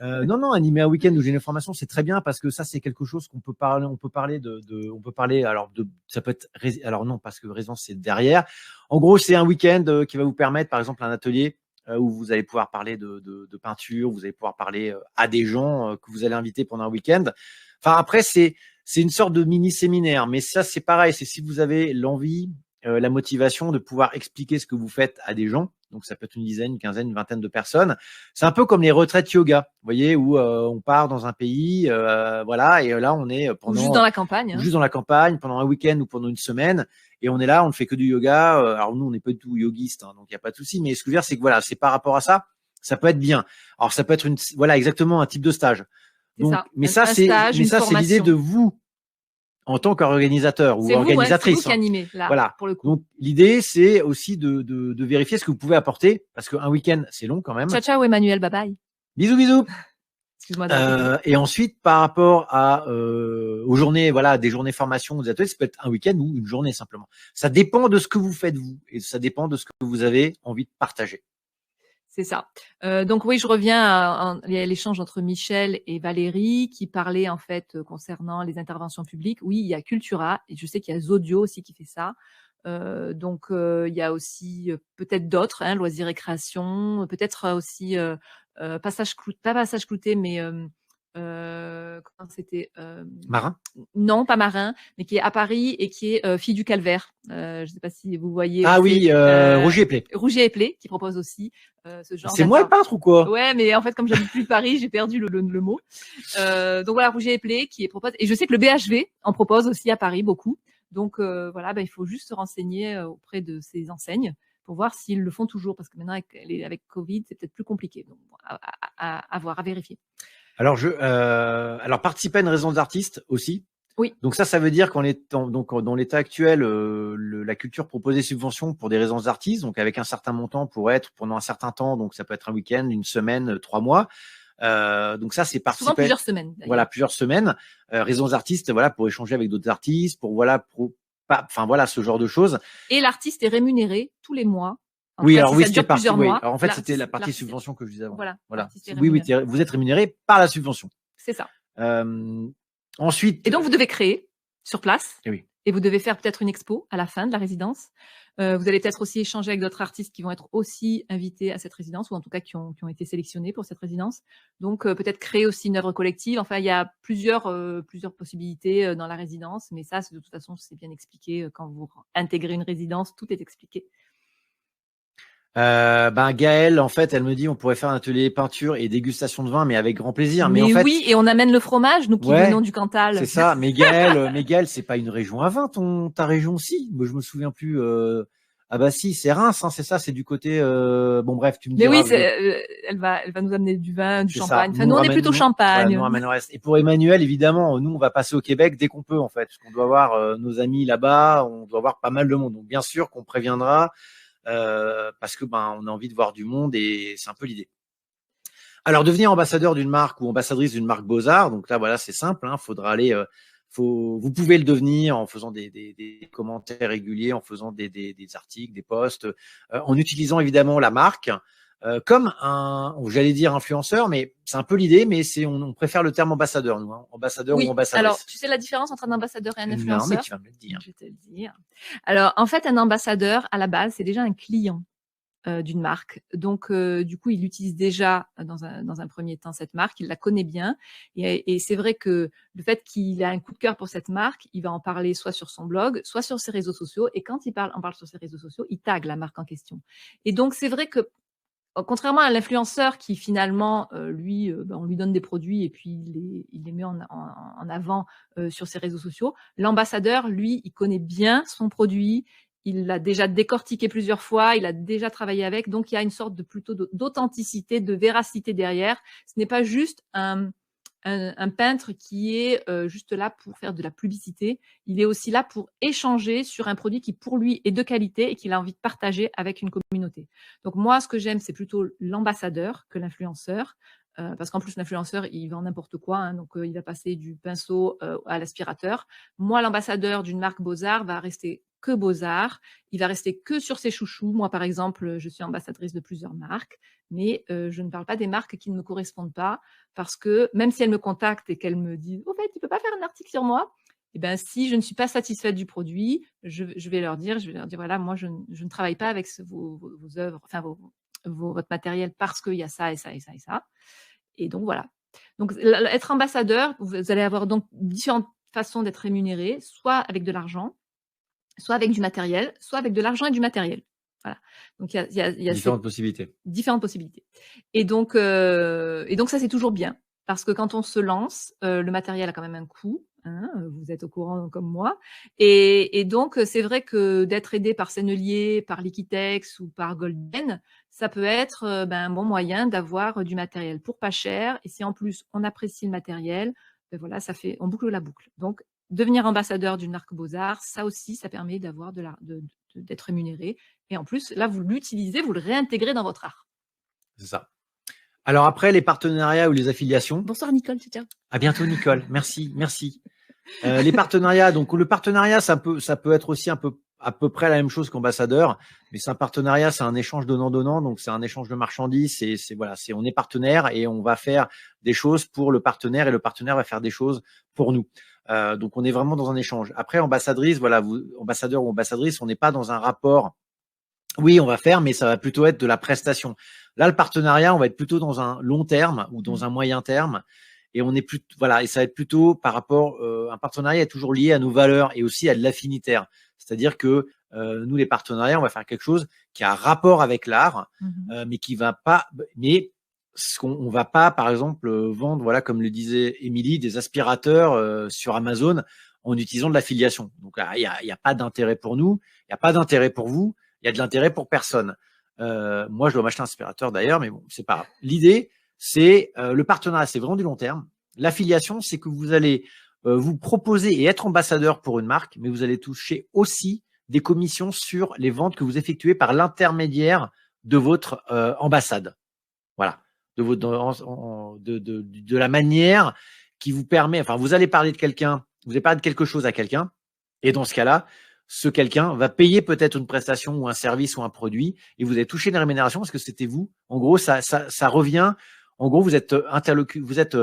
Non, animer un week-end où j'ai une formation, c'est très bien parce que ça, c'est quelque chose qu'on peut parler. On peut parler alors ça peut être, alors non, parce que résidence, c'est derrière. En gros, c'est un week-end qui va vous permettre, par exemple, un atelier où vous allez pouvoir parler de peinture, vous allez pouvoir parler à des gens que vous allez inviter pendant un week-end. Enfin, après, c'est une sorte de mini séminaire, mais ça, c'est pareil. C'est si vous avez l'envie, la motivation de pouvoir expliquer ce que vous faites à des gens. Donc, ça peut être une dizaine, une quinzaine, une vingtaine de personnes. C'est un peu comme les retraites yoga, vous voyez, où on part dans un pays, voilà, et là, on est Ou juste dans la campagne. juste dans la campagne pendant un week-end ou pendant une semaine, et on est là, on ne fait que du yoga. Alors nous, on n'est pas du tout yogistes, hein, donc il n'y a pas de souci. Mais ce que je veux dire, c'est que voilà, c'est par rapport à ça, ça peut être bien. Alors ça peut être voilà, exactement un type de stage. C'est Donc, ça. Un stage, mais une ça, c'est l'idée formation. de vous en tant qu'organisateur ou C'est vous, ouais, c'est vous organisatrice. qui animez, là, Voilà. pour le coup. Donc l'idée, c'est aussi de vérifier ce que vous pouvez apporter, parce qu'un week-end, c'est long quand même. Ciao, ciao, Emmanuel, bye bye. Bisous, bisous. Excuse-moi d'avoir coupé. Et ensuite, par rapport aux journées, voilà, des journées formation, des ateliers, ça peut être un week-end ou une journée simplement. Ça dépend de ce que vous faites vous, et ça dépend de ce que vous avez envie de partager. C'est ça. Donc oui, je reviens à l'échange entre Michel et Valérie qui parlaient en fait concernant les interventions publiques. Oui, il y a Cultura et je sais qu'il y a Zodio aussi qui fait ça. Il y a aussi peut-être d'autres, hein, loisirs et création, peut-être aussi pas Passage Clouté, mais comment c'était Marin? Non, pas Marin, mais qui est à Paris et qui est Fille du Calvaire. Je ne sais pas si vous voyez. Ah oui, Rougier et Play. Rougier et Play, qui propose aussi ce genre. C'est moi le peintre ou quoi? Ouais, mais en fait, comme j'habite plus Paris, j'ai perdu le mot. Donc voilà, Rougier et Play qui propose. Et je sais que le BHV en propose aussi à Paris beaucoup. Donc voilà, il faut juste se renseigner auprès de ces enseignes pour voir s'ils le font toujours, parce que maintenant avec Covid, c'est peut-être plus compliqué. Donc à voir, à vérifier. Alors participer à une résidence d'artiste aussi. Oui. Donc ça veut dire dans l'état actuel, la culture propose des subventions pour des résidences d'artistes, donc avec un certain montant pour être pendant un certain temps. Donc ça peut être un week-end, une semaine, 3 mois. Donc ça, c'est participer. Souvent plusieurs semaines. Voilà, plusieurs semaines. Résidence d'artistes, voilà, pour échanger avec d'autres artistes, enfin voilà, ce genre de choses. Et l'artiste est rémunéré tous les mois. Oui, alors oui, c'était plusieurs mois. Alors en fait, c'était la partie subvention que je disais avant. Voilà. Oui, vous êtes rémunéré par la subvention. C'est ça. Ensuite. Et donc vous devez créer sur place. Oui. Et vous devez faire peut-être une expo à la fin de la résidence. Vous allez peut-être aussi échanger avec d'autres artistes qui vont être aussi invités à cette résidence, ou en tout cas qui ont été sélectionnés pour cette résidence. Donc peut-être créer aussi une œuvre collective. Enfin, il y a plusieurs possibilités dans la résidence, mais ça, de toute façon, c'est bien expliqué quand vous intégrez une résidence, tout est expliqué. Gaëlle, en fait, elle me dit on pourrait faire un atelier peinture et dégustation de vin, mais avec grand plaisir. Mais en fait, oui, et on amène le fromage, nous qui venons du Cantal. C'est ça. Mais Gaëlle, c'est pas une région à vin, ta région aussi. Moi, je me souviens plus. Ah bah si, c'est Reims, hein, c'est ça, c'est du côté. Bon bref, tu me diras. Mais oui, elle va nous amener du vin, du champagne. Enfin, nous on est plutôt champagne. Nous ramène le reste. Et pour Emmanuel, évidemment, nous on va passer au Québec dès qu'on peut en fait, parce qu'on doit voir nos amis là-bas, on doit voir pas mal de monde. Donc bien sûr qu'on préviendra. Parce que on a envie de voir du monde et c'est un peu l'idée. Alors devenir ambassadeur d'une marque ou ambassadrice d'une marque Beaux-Arts, donc là voilà, c'est simple, hein, faudra aller, vous pouvez le devenir en faisant des commentaires réguliers, en faisant des articles, des posts, en utilisant évidemment la marque comme j'allais dire influenceur, mais c'est un peu l'idée, mais on préfère le terme ambassadeur, nous, hein, ambassadeur ou ambassadrice. Alors, tu sais la différence entre un ambassadeur et un influenceur? Non, mais tu vas me le dire. Je vais te le dire. Alors, en fait, un ambassadeur, à la base, c'est déjà un client d'une marque. Donc, du coup, il utilise déjà dans un premier temps cette marque, il la connaît bien. Et c'est vrai que le fait qu'il a un coup de cœur pour cette marque, il va en parler soit sur son blog, soit sur ses réseaux sociaux. Et quand on parle sur ses réseaux sociaux, il tague la marque en question. Et donc, c'est vrai que Contrairement à l'influenceur qui finalement, lui, on lui donne des produits et puis il les met en avant, sur ses réseaux sociaux. L'ambassadeur, lui, il connaît bien son produit, il l'a déjà décortiqué plusieurs fois, il a déjà travaillé avec, donc il y a une sorte de plutôt d'authenticité, de véracité derrière. Ce n'est pas juste un peintre qui est, juste là pour faire de la publicité. Il est aussi là pour échanger sur un produit qui, pour lui, est de qualité et qu'il a envie de partager avec une communauté. Donc moi, ce que j'aime, c'est plutôt l'ambassadeur que l'influenceur, parce qu'en plus l'influenceur, il vend n'importe quoi, hein, donc il va passer du pinceau, à l'aspirateur. Moi, l'ambassadeur d'une marque Beaux-Arts va rester que Beaux-Arts, il va rester que sur ses chouchous. Moi, par exemple, je suis ambassadrice de plusieurs marques, mais je ne parle pas des marques qui ne me correspondent pas parce que même si elles me contactent et qu'elles me disent: «Au fait, tu peux pas faire un article sur moi?» et ben, si je ne suis pas satisfaite du produit, je vais leur dire «Voilà, moi je ne travaille pas avec vos œuvres, enfin votre matériel parce qu'il y a ça et ça et ça et ça» et donc voilà. Donc être ambassadeur, vous allez avoir donc différentes façons d'être rémunéré, soit avec de l'argent, soit avec du matériel, soit avec de l'argent et du matériel. Voilà. Donc il y a ces Différentes possibilités. différentes possibilités et donc ça, c'est toujours bien parce que quand on se lance, le matériel a quand même un coût, hein, vous êtes au courant comme moi et donc c'est vrai que d'être aidé par Sennelier, par Liquitex ou par Golden, ça peut être, un bon moyen d'avoir, du matériel pour pas cher et si en plus on apprécie le matériel, voilà, ça fait on boucle la boucle. Donc devenir ambassadeur d'une marque Beaux-Arts, ça aussi, ça permet d'avoir d'être rémunéré et en plus, là, vous l'utilisez, vous le réintégrez dans votre art. C'est ça. Alors après, les partenariats ou les affiliations. Bonsoir Nicole, ciao, ciao. À bientôt, Nicole. Merci, merci. Les partenariats, donc le partenariat, ça peut être aussi un peu à peu près la même chose qu'ambassadeur, mais c'est un partenariat, c'est un échange donnant-donnant, donc c'est un échange de marchandises. C'est voilà, on est partenaire et on va faire des choses pour le partenaire et le partenaire va faire des choses pour nous. Donc on est vraiment dans un échange. Après, ambassadrice, voilà, ambassadeur ou ambassadrice, on n'est pas dans un rapport. Oui, on va faire, mais ça va plutôt être de la prestation. Là, le partenariat, on va être plutôt dans un long terme ou dans un moyen terme. Et on est plus, voilà, et ça va être plutôt par rapport, un partenariat est toujours lié à nos valeurs et aussi à de l'affinitaire. C'est-à-dire que nous, les partenariats, on va faire quelque chose qui a un rapport avec l'art, mais qui va pas, mais on va pas, par exemple, vendre, voilà, comme le disait Émilie, des aspirateurs sur Amazon en utilisant de l'affiliation. Donc, il y a pas d'intérêt pour nous, il y a pas d'intérêt pour vous, il y a de l'intérêt pour personne. Moi, je dois m'acheter un aspirateur d'ailleurs, mais bon, c'est pas grave. L'idée, c'est le partenariat, c'est vraiment du long terme. L'affiliation, c'est que vous allez vous proposer et être ambassadeur pour une marque, mais vous allez toucher aussi des commissions sur les ventes que vous effectuez par l'intermédiaire de votre ambassade. Voilà, de la manière qui vous permet. Enfin, vous allez parler de quelqu'un, vous allez parler de quelque chose à quelqu'un, et dans ce cas-là, ce quelqu'un va payer peut-être une prestation ou un service ou un produit, et vous allez toucher une rémunération parce que c'était vous. En gros, ça revient. En gros, vous êtes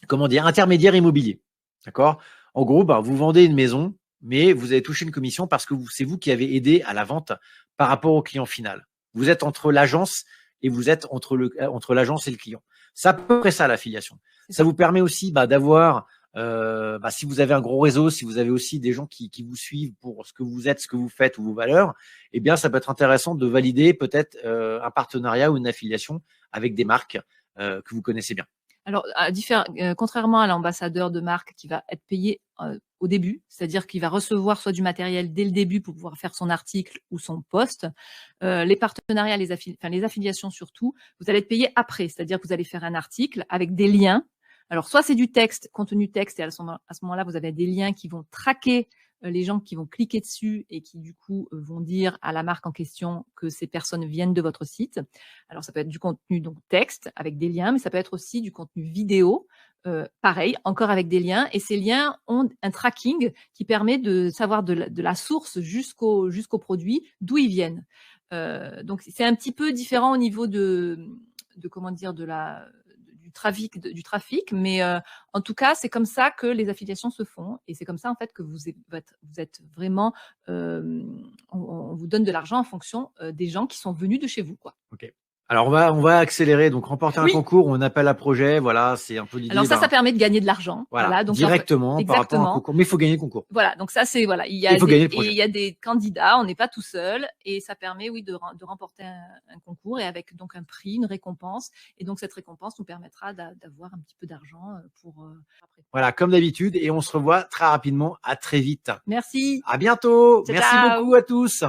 comment dire, intermédiaire immobilier. D'accord? En gros, vous vendez une maison, mais vous allez toucher une commission parce que c'est vous qui avez aidé à la vente par rapport au client final. Vous êtes entre l'agence et vous êtes entre l'agence et le client. C'est à peu près ça, l'affiliation. Ça vous permet aussi d'avoir, si vous avez un gros réseau, si vous avez aussi des gens qui vous suivent pour ce que vous êtes, ce que vous faites ou vos valeurs, eh bien, ça peut être intéressant de valider peut-être un partenariat ou une affiliation avec des marques que vous connaissez bien. Alors, contrairement à l'ambassadeur de marque qui va être payé au début, c'est-à-dire qu'il va recevoir soit du matériel dès le début pour pouvoir faire son article ou son post, les partenariats, les affiliations surtout, vous allez être payé après, c'est-à-dire que vous allez faire un article avec des liens. Alors, soit c'est du texte, contenu texte, et à ce moment-là, vous avez des liens qui vont traquer les gens qui vont cliquer dessus et qui, du coup, vont dire à la marque en question que ces personnes viennent de votre site. Alors, ça peut être du contenu donc texte avec des liens, mais ça peut être aussi du contenu vidéo, pareil, encore avec des liens. Et ces liens ont un tracking qui permet de savoir de la source jusqu'au produit, d'où ils viennent. Donc, c'est un petit peu différent au niveau de comment dire, du trafic, mais en tout cas, c'est comme ça que les affiliations se font et c'est comme ça en fait que vous êtes vraiment, on vous donne de l'argent en fonction des gens qui sont venus de chez vous, quoi. Ok. Alors, on va accélérer. Donc, remporter un Oui. concours, on appelle à projet. Voilà, c'est un peu l'idée. Alors ça permet de gagner de l'argent. Voilà, Voilà, donc directement par rapport à un exactement. concours. Mais il faut gagner le concours. Voilà, donc ça c'est voilà, il faut gagner le projet. y a des candidats, on n'est pas tout seul et ça permet oui de remporter un concours et avec donc un prix, une récompense et donc cette récompense nous permettra d'avoir un petit peu d'argent pour après. Voilà, comme d'habitude et on se revoit très rapidement. À très vite. Merci. À bientôt. Ciao, Merci ciao. beaucoup à tous.